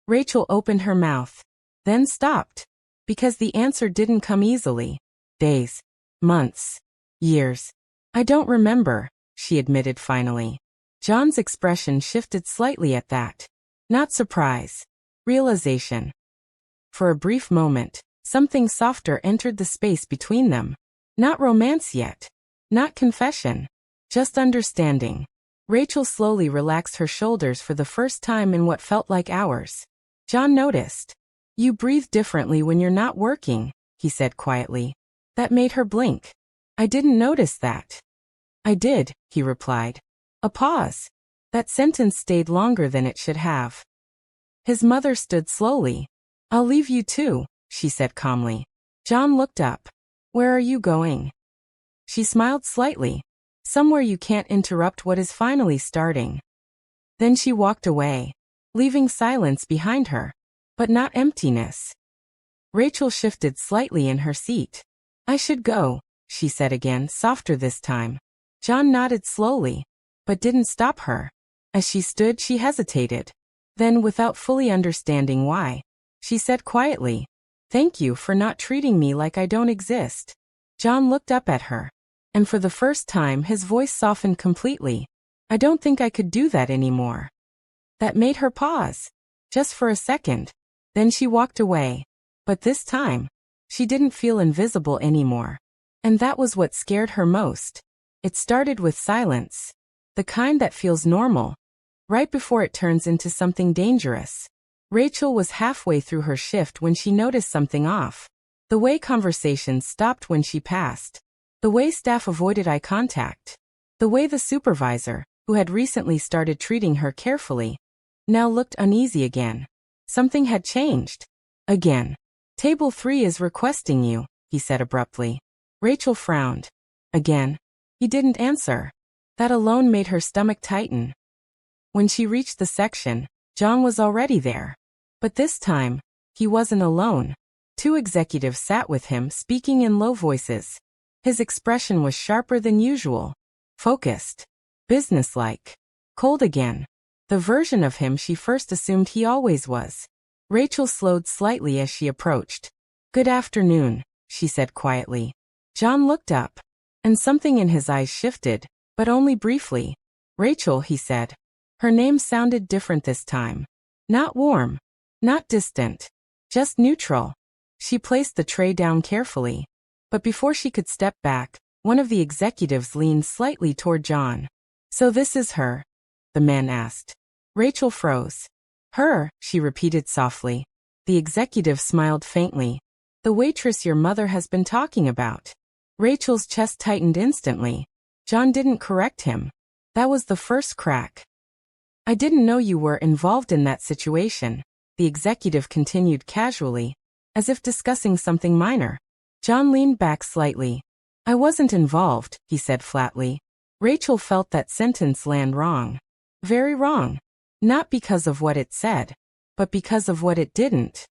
Rachel opened her mouth, then stopped, because the answer didn't come easily. Days, months, years. I don't remember, she admitted finally. John's expression shifted slightly at that. Not surprise. Realization. For a brief moment, something softer entered the space between them. Not romance yet. Not confession. Just understanding. Rachel slowly relaxed her shoulders for the first time in what felt like hours. John noticed. You breathe differently when you're not working, he said quietly. That made her blink. I didn't notice that. I did, he replied. A pause. That sentence stayed longer than it should have. His mother stood slowly. I'll leave you too, she said calmly. John looked up. Where are you going? She smiled slightly. Somewhere you can't interrupt what is finally starting. Then she walked away, leaving silence behind her, but not emptiness. Rachel shifted slightly in her seat. I should go, she said again, softer this time. John nodded slowly, but didn't stop her. As she stood, she hesitated. Then, without fully understanding why, she said quietly, Thank you for not treating me like I don't exist. John looked up at her, and for the first time his voice softened completely. I don't think I could do that anymore. That made her pause, just for a second. Then she walked away. But this time, she didn't feel invisible anymore. And that was what scared her most. It started with silence. The kind that feels normal, right before it turns into something dangerous. Rachel was halfway through her shift when she noticed something off. The way conversations stopped when she passed. The way staff avoided eye contact. The way the supervisor, who had recently started treating her carefully, now looked uneasy again. Something had changed. Again. Table 3 is requesting you, he said abruptly. Rachel frowned. Again. He didn't answer. That alone made her stomach tighten. When she reached the section, John was already there. But this time, he wasn't alone. 2 executives sat with him, speaking in low voices. His expression was sharper than usual. Focused. Businesslike. Cold again. The version of him she first assumed he always was. Rachel slowed slightly as she approached. Good afternoon, she said quietly. John looked up, and something in his eyes shifted, but only briefly. Rachel, he said. Her name sounded different this time. Not warm. Not distant. Just neutral. She placed the tray down carefully. But before she could step back, one of the executives leaned slightly toward John. So this is her? The man asked. Rachel froze. Her, she repeated softly. The executive smiled faintly. The waitress your mother has been talking about. Rachel's chest tightened instantly. John didn't correct him. That was the first crack. I didn't know you were involved in that situation, the executive continued casually, as if discussing something minor. John leaned back slightly. I wasn't involved, he said flatly. Rachel felt that sentence land wrong. Very wrong. Not because of what it said, but because of what it didn't.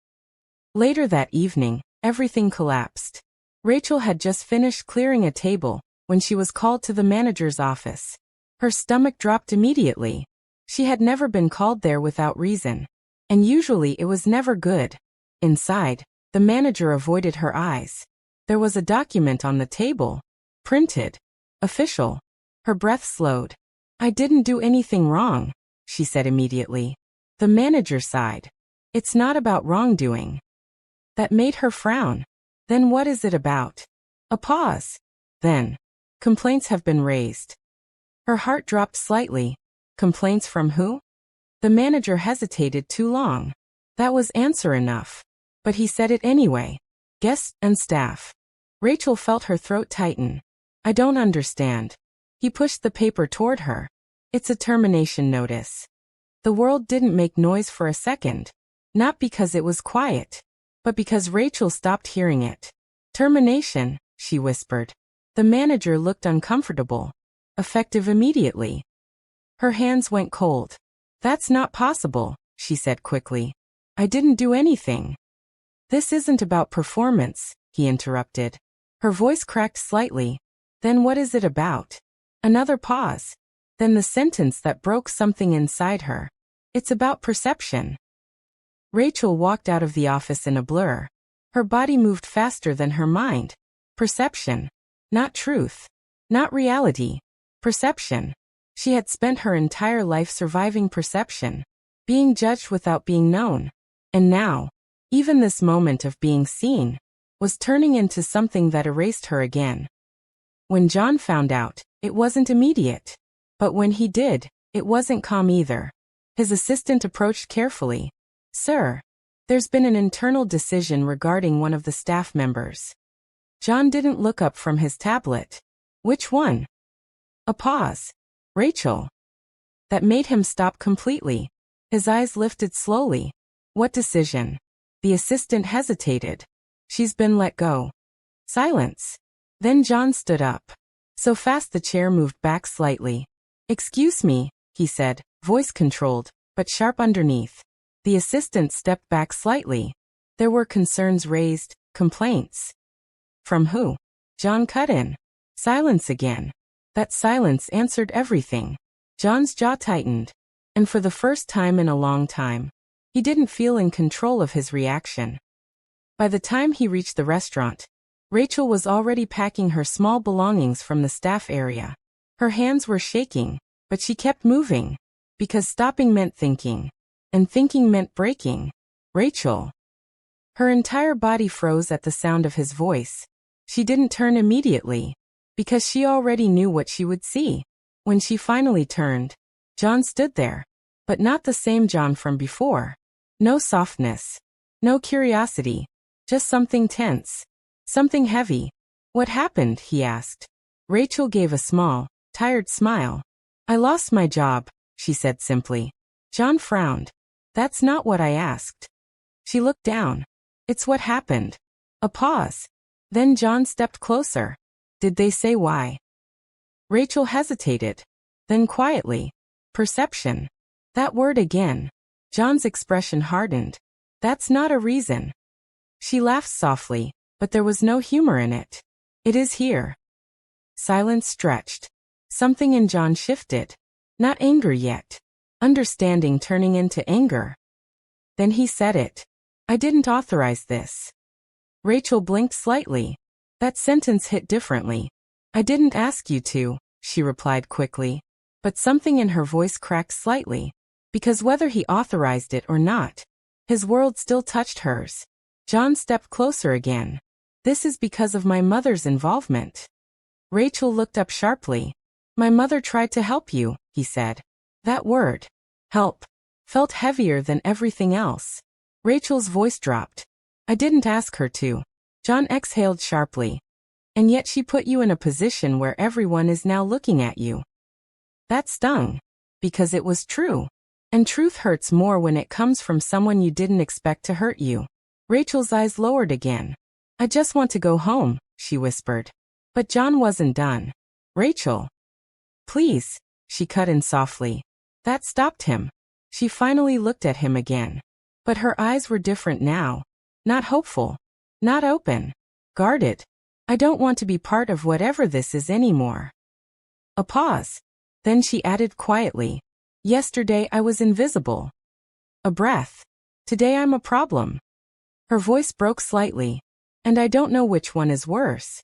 Later that evening, everything collapsed. Rachel had just finished clearing a table when she was called to the manager's office. Her stomach dropped immediately. She had never been called there without reason, and usually it was never good. Inside, the manager avoided her eyes. There was a document on the table. Printed. Official. Her breath slowed. I didn't do anything wrong, she said immediately. The manager sighed. It's not about wrongdoing. That made her frown. Then what is it about? A pause. Then. Complaints have been raised. Her heart dropped slightly. Complaints from who? The manager hesitated too long. That was answer enough. But he said it anyway. Guests and staff. Rachel felt her throat tighten. I don't understand. He pushed the paper toward her. It's a termination notice. The world didn't make noise for a second. Not because it was quiet, but because Rachel stopped hearing it. Termination, she whispered. The manager looked uncomfortable. Effective immediately. Her hands went cold. That's not possible, she said quickly. I didn't do anything. This isn't about performance, he interrupted. Her voice cracked slightly. Then what is it about? Another pause. Then the sentence that broke something inside her. It's about perception. Rachel walked out of the office in a blur. Her body moved faster than her mind. Perception. Not truth. Not reality. Perception. She had spent her entire life surviving perception, being judged without being known. And now, even this moment of being seen, was turning into something that erased her again. When John found out, it wasn't immediate. But when he did, it wasn't calm either. His assistant approached carefully. Sir, there's been an internal decision regarding one of the staff members. John didn't look up from his tablet. Which one? A pause. Rachel. That made him stop completely. His eyes lifted slowly. What decision? The assistant hesitated. She's been let go. Silence. Then John stood up. So fast the chair moved back slightly. Excuse me, he said, voice controlled, but sharp underneath. The assistant stepped back slightly. There were concerns raised, complaints. From who? John cut in. Silence again. That silence answered everything. John's jaw tightened. And for the first time in a long time, he didn't feel in control of his reaction. By the time he reached the restaurant, Rachel was already packing her small belongings from the staff area. Her hands were shaking, but she kept moving, because stopping meant thinking, and thinking meant breaking. Rachel. Her entire body froze at the sound of his voice. She didn't turn immediately, because she already knew what she would see. When she finally turned, John stood there, but not the same John from before. No softness, no curiosity, just something tense, something heavy. What happened? He asked. Rachel gave a small, tired smile. I lost my job, she said simply. John frowned. That's not what I asked. She looked down. It's what happened. A pause. Then John stepped closer. Did they say why? Rachel hesitated. Then quietly. Perception. That word again. John's expression hardened. That's not a reason. She laughed softly, but there was no humor in it. It is here. Silence stretched. Something in John shifted. Not anger yet. Understanding turning into anger. Then he said it. I didn't authorize this. Rachel blinked slightly. That sentence hit differently. I didn't ask you to, she replied quickly. But something in her voice cracked slightly. Because whether he authorized it or not, his world still touched hers. John stepped closer again. This is because of my mother's involvement. Rachel looked up sharply. My mother tried to help you, he said. That word. Help felt heavier than everything else. Rachel's voice dropped. I didn't ask her to. John exhaled sharply. And yet she put you in a position where everyone is now looking at you. That stung. Because it was true. And truth hurts more when it comes from someone you didn't expect to hurt you. Rachel's eyes lowered again. I just want to go home, she whispered. But John wasn't done. Rachel. Please, she cut in softly. That stopped him. She finally looked at him again. But her eyes were different now. Not hopeful. Not open. Guarded. I don't want to be part of whatever this is anymore. A pause. Then she added quietly. Yesterday I was invisible. A breath. Today I'm a problem. Her voice broke slightly. And I don't know which one is worse.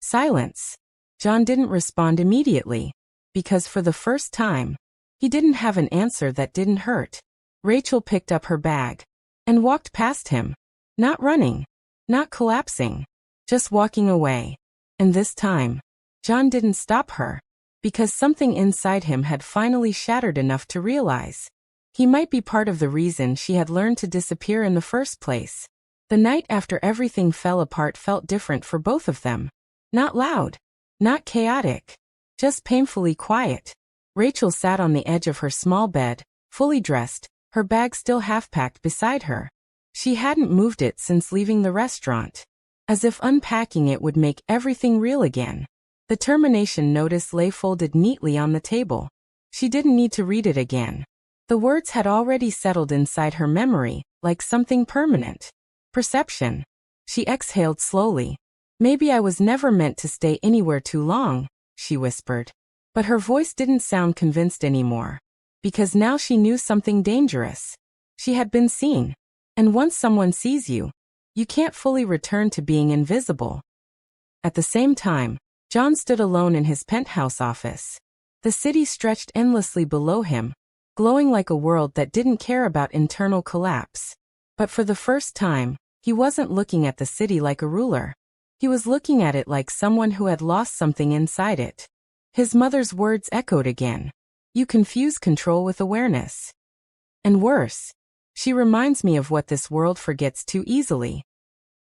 Silence. John didn't respond immediately. Because for the first time, he didn't have an answer that didn't hurt. Rachel picked up her bag. And walked past him. Not running. Not collapsing. Just walking away. And this time, John didn't stop her. Because something inside him had finally shattered enough to realize. He might be part of the reason she had learned to disappear in the first place. The night after everything fell apart felt different for both of them. Not loud. Not chaotic. Just painfully quiet. Rachel sat on the edge of her small bed, fully dressed, her bag still half-packed beside her. She hadn't moved it since leaving the restaurant. As if unpacking it would make everything real again. The termination notice lay folded neatly on the table. She didn't need to read it again. The words had already settled inside her memory, like something permanent. Perception. She exhaled slowly. Maybe I was never meant to stay anywhere too long, she whispered. But her voice didn't sound convinced anymore. Because now she knew something dangerous. She had been seen. And once someone sees you, you can't fully return to being invisible. At the same time, John stood alone in his penthouse office. The city stretched endlessly below him, glowing like a world that didn't care about internal collapse. But for the first time, he wasn't looking at the city like a ruler. He was looking at it like someone who had lost something inside it. His mother's words echoed again. You confuse control with awareness. And worse, she reminds me of what this world forgets too easily.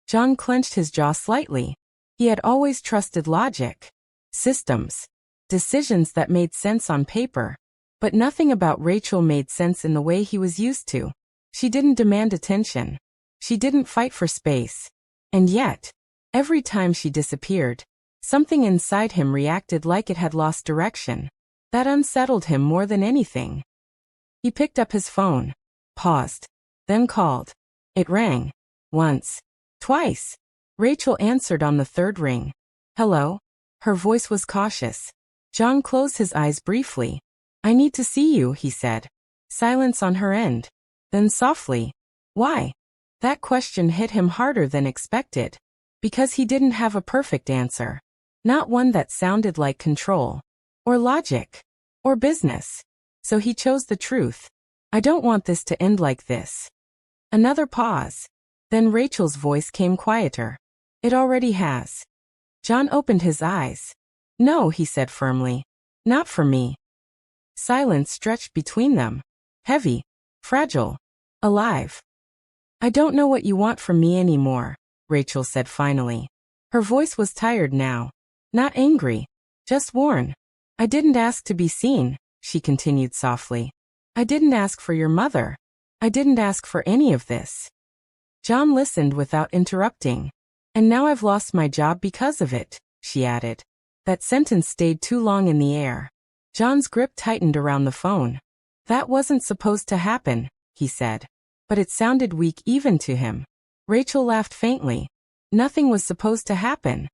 John clenched his jaw slightly. He had always trusted logic, systems, decisions that made sense on paper. But nothing about Rachel made sense in the way he was used to. She didn't demand attention. She didn't fight for space. And yet, every time she disappeared, something inside him reacted like it had lost direction. That unsettled him more than anything. He picked up his phone, paused, then called. It rang. Once. Twice. Rachel answered on the third ring. Hello? Her voice was cautious. John closed his eyes briefly. I need to see you, he said. Silence on her end. Then softly. Why? That question hit him harder than expected. Because he didn't have a perfect answer. Not one that sounded like control. Or logic. Or business. So he chose the truth. I don't want this to end like this. Another pause. Then Rachel's voice came quieter. It already has. John opened his eyes. No, he said firmly. Not for me. Silence stretched between them. Heavy. Fragile. Alive. I don't know what you want from me anymore, Rachel said finally. Her voice was tired now. Not angry. Just worn. I didn't ask to be seen, she continued softly. I didn't ask for your mother. I didn't ask for any of this. John listened without interrupting. And now I've lost my job because of it, she added. That sentence stayed too long in the air. John's grip tightened around the phone. That wasn't supposed to happen, he said. But it sounded weak even to him. Rachel laughed faintly. Nothing was supposed to happen.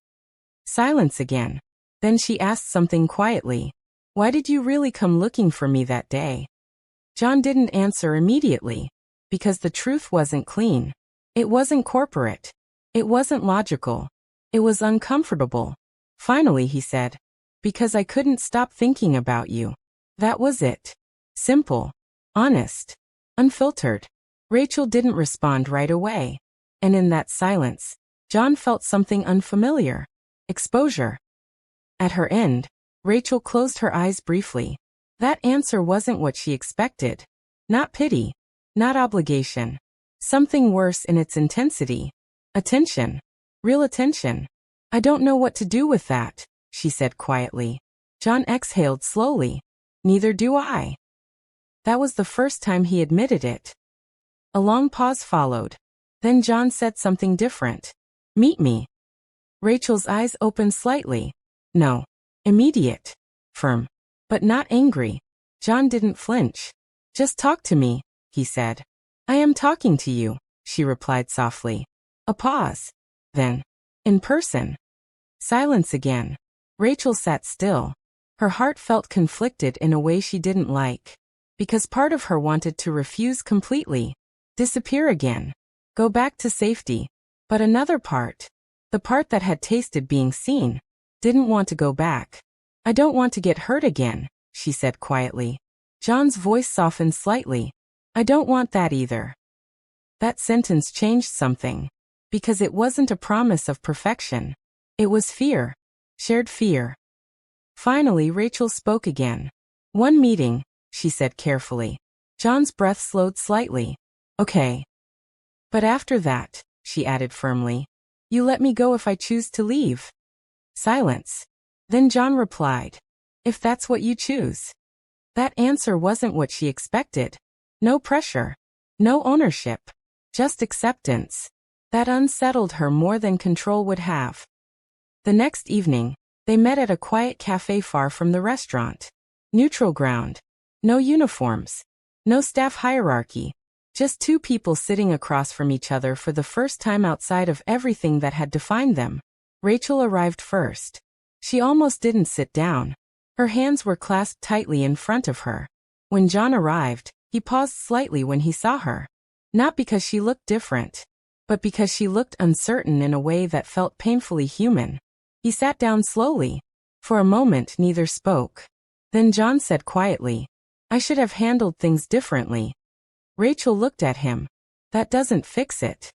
Silence again. Then she asked something quietly. Why did you really come looking for me that day? John didn't answer immediately. Because the truth wasn't clean. It wasn't corporate. It wasn't logical. It was uncomfortable. Finally, he said. Because I couldn't stop thinking about you. That was it. Simple. Honest. Unfiltered. Rachel didn't respond right away. And in that silence, John felt something unfamiliar. Exposure. At her end, Rachel closed her eyes briefly. That answer wasn't what she expected. Not pity. Not obligation. Something worse in its intensity. Attention. Real attention. I don't know what to do with that, she said quietly. John exhaled slowly. Neither do I. That was the first time he admitted it. A long pause followed. Then John said something different. Meet me. Rachel's eyes opened slightly. No. Immediate. Firm. But not angry. John didn't flinch. Just talk to me, he said. I am talking to you, she replied softly. A pause. Then. In person. Silence again. Rachel sat still. Her heart felt conflicted in a way she didn't like. Because part of her wanted to refuse completely. Disappear again. Go back to safety. But another part, the part that had tasted being seen, didn't want to go back. I don't want to get hurt again, she said quietly. John's voice softened slightly. I don't want that either. That sentence changed something. Because it wasn't a promise of perfection. It was fear. Shared fear. Finally, Rachel spoke again. One meeting, she said carefully. John's breath slowed slightly. Okay. But after that, she added firmly, you let me go if I choose to leave. Silence. Then John replied, if that's what you choose. That answer wasn't what she expected. No pressure. No ownership. Just acceptance. That unsettled her more than control would have. The next evening, they met at a quiet cafe far from the restaurant. Neutral ground. No uniforms. No staff hierarchy. Just two people sitting across from each other for the first time outside of everything that had defined them. Rachel arrived first. She almost didn't sit down. Her hands were clasped tightly in front of her. When John arrived, he paused slightly when he saw her. Not because she looked different, but because she looked uncertain in a way that felt painfully human. He sat down slowly. For a moment neither spoke. Then John said quietly, I should have handled things differently. Rachel looked at him. That doesn't fix it.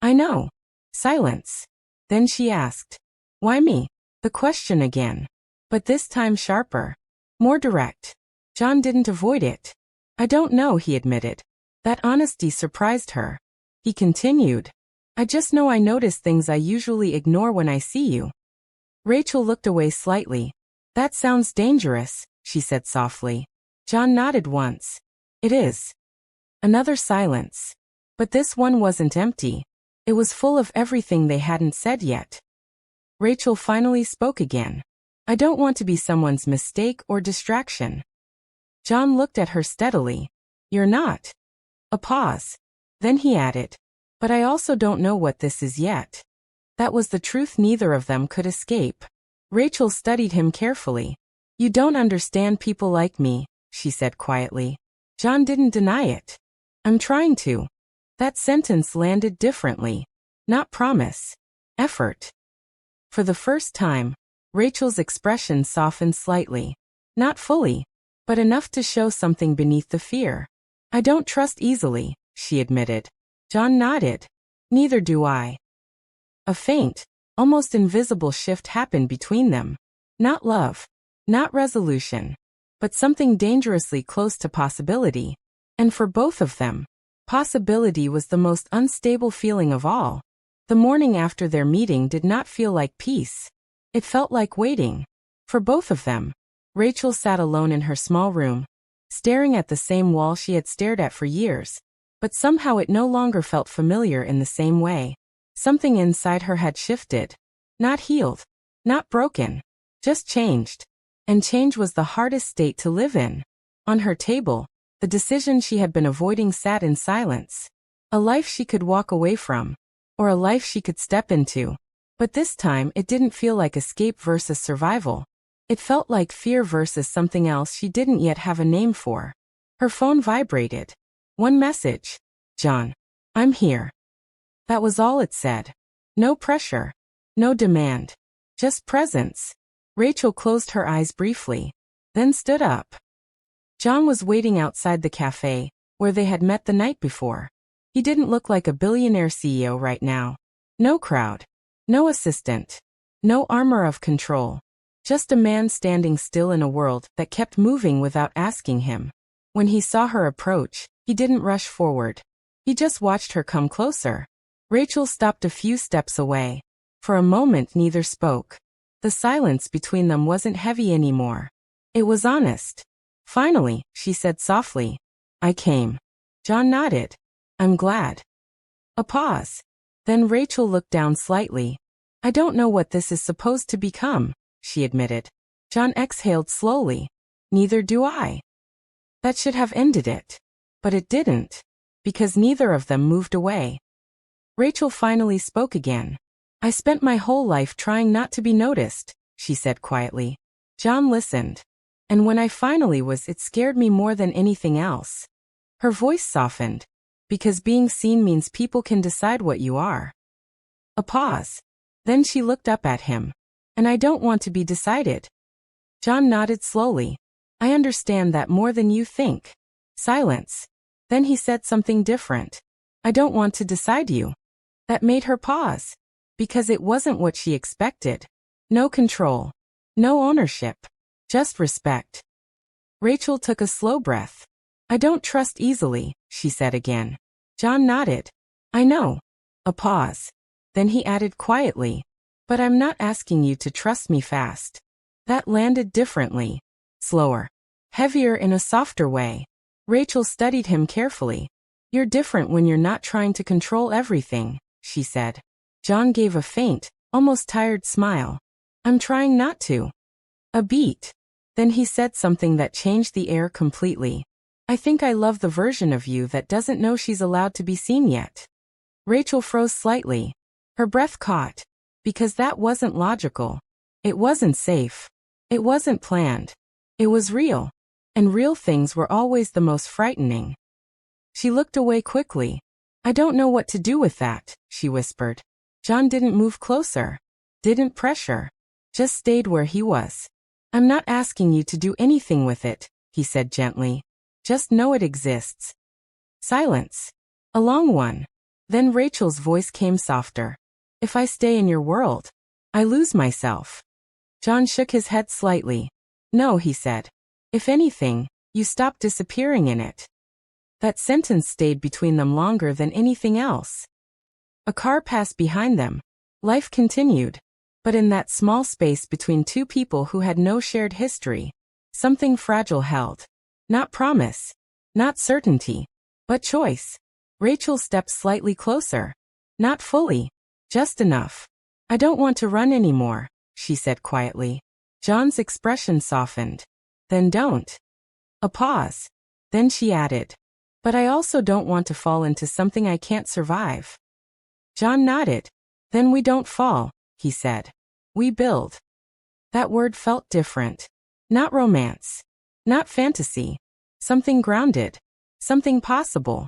I know. Silence. Then she asked, why me? The question again. But this time sharper. More direct. John didn't avoid it. I don't know, he admitted. That honesty surprised her. He continued, I just know I notice things I usually ignore when I see you. Rachel looked away slightly. That sounds dangerous, she said softly. John nodded once. It is. Another silence. But this one wasn't empty. It was full of everything they hadn't said yet. Rachel finally spoke again. I don't want to be someone's mistake or distraction. John looked at her steadily. You're not. A pause. Then he added, but I also don't know what this is yet. That was the truth neither of them could escape. Rachel studied him carefully. You don't understand people like me, she said quietly. John didn't deny it. I'm trying to. That sentence landed differently. Not promise. Effort. For the first time, Rachel's expression softened slightly. Not fully, but enough to show something beneath the fear. I don't trust easily, she admitted. John nodded. Neither do I. A faint, almost invisible shift happened between them. Not love. Not resolution. But something dangerously close to possibility. And for both of them, possibility was the most unstable feeling of all. The morning after their meeting did not feel like peace. It felt like waiting. For both of them. Rachel sat alone in her small room, staring at the same wall she had stared at for years. But somehow it no longer felt familiar in the same way. Something inside her had shifted. Not healed. Not broken. Just changed. And change was the hardest state to live in. On her table, the decision she had been avoiding sat in silence. A life she could walk away from. Or a life she could step into. But this time it didn't feel like escape versus survival. It felt like fear versus something else she didn't yet have a name for. Her phone vibrated. One message. John. I'm here. That was all it said. No pressure. No demand. Just presence. Rachel closed her eyes briefly. Then stood up. John was waiting outside the cafe, where they had met the night before. He didn't look like a billionaire CEO right now. No crowd. No assistant. No armor of control. Just a man standing still in a world that kept moving without asking him. When he saw her approach, he didn't rush forward. He just watched her come closer. Rachel stopped a few steps away. For a moment neither spoke. The silence between them wasn't heavy anymore. It was honest. Finally, she said softly, "I came." John nodded. "I'm glad." A pause. Then Rachel looked down slightly. "I don't know what this is supposed to become," she admitted. John exhaled slowly. "Neither do I." That should have ended it. But it didn't. Because neither of them moved away. Rachel finally spoke again. "I spent my whole life trying not to be noticed," she said quietly. John listened. "And when I finally was, it scared me more than anything else." Her voice softened. "Because being seen means people can decide what you are." A pause. Then she looked up at him. "And I don't want to be decided." John nodded slowly. "I understand that more than you think." Silence. Then he said something different. "I don't want to decide you." That made her pause. Because it wasn't what she expected. No control. No ownership. Just respect. Rachel took a slow breath. "I don't trust easily," she said again. John nodded. "I know." A pause. Then he added quietly, "But I'm not asking you to trust me fast." That landed differently. Slower. Heavier in a softer way. Rachel studied him carefully. "You're different when you're not trying to control everything," she said. John gave a faint, almost tired smile. "I'm trying not to." A beat. Then he said something that changed the air completely. "I think I love the version of you that doesn't know she's allowed to be seen yet." Rachel froze slightly. Her breath caught. Because that wasn't logical. It wasn't safe. It wasn't planned. It was real. And real things were always the most frightening. She looked away quickly. "I don't know what to do with that," she whispered. John didn't move closer. Didn't pressure. Just stayed where he was. "I'm not asking you to do anything with it," he said gently. "Just know it exists." Silence. A long one. Then Rachel's voice came softer. "If I stay in your world, I lose myself." John shook his head slightly. "No," he said. "If anything, you stop disappearing in it." That sentence stayed between them longer than anything else. A car passed behind them. Life continued. But in that small space between two people who had no shared history, something fragile held. Not promise. Not certainty. But choice. Rachel stepped slightly closer. Not fully. Just enough. "I don't want to run anymore," she said quietly. John's expression softened. "Then don't." A pause. Then she added, "But I also don't want to fall into something I can't survive." John nodded. "Then we don't fall," he said. "We build." That word felt different. Not romance. Not fantasy. Something grounded. Something possible.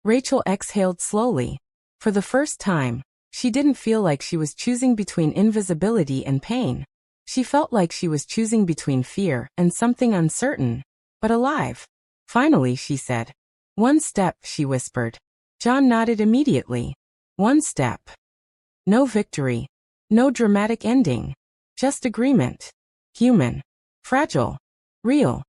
Rachel exhaled slowly. For the first time, she didn't feel like she was choosing between invisibility and pain. She felt like she was choosing between fear and something uncertain, but alive. Finally, she said. "One step," she whispered. John nodded immediately. One step. No victory. No dramatic ending. Just agreement. Human. Fragile. Real.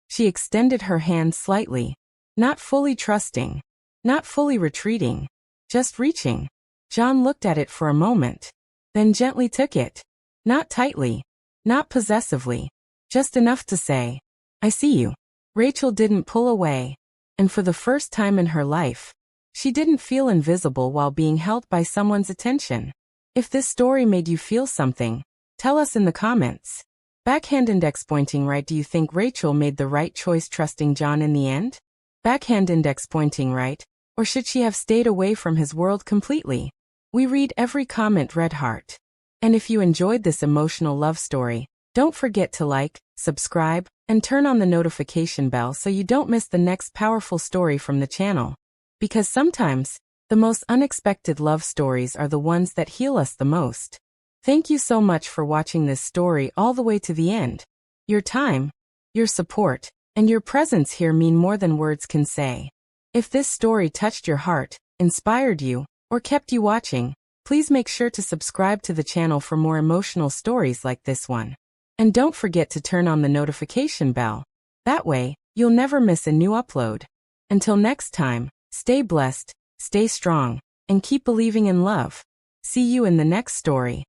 She extended her hand slightly. Not fully trusting. Not fully retreating. Just reaching. John looked at it for a moment. Then gently took it. Not tightly. Not possessively. Just enough to say, "I see you." Rachel didn't pull away. And for the first time in her life, she didn't feel invisible while being held by someone's attention. If this story made you feel something, tell us in the comments. Backhand index pointing right. Do you think Rachel made the right choice trusting John in the end? Backhand index pointing right, or should she have stayed away from his world completely? We read every comment, red heart. And if you enjoyed this emotional love story, don't forget to like, subscribe, and turn on the notification bell so you don't miss the next powerful story from the channel. Because sometimes, the most unexpected love stories are the ones that heal us the most. Thank you so much for watching this story all the way to the end. Your time, your support, and your presence here mean more than words can say. If this story touched your heart, inspired you, or kept you watching, Please make sure to subscribe to the channel for more emotional stories like this one. And don't forget to turn on the notification bell. That way, you'll never miss a new upload. Until next time, stay blessed, stay strong, and keep believing in love. See you in the next story.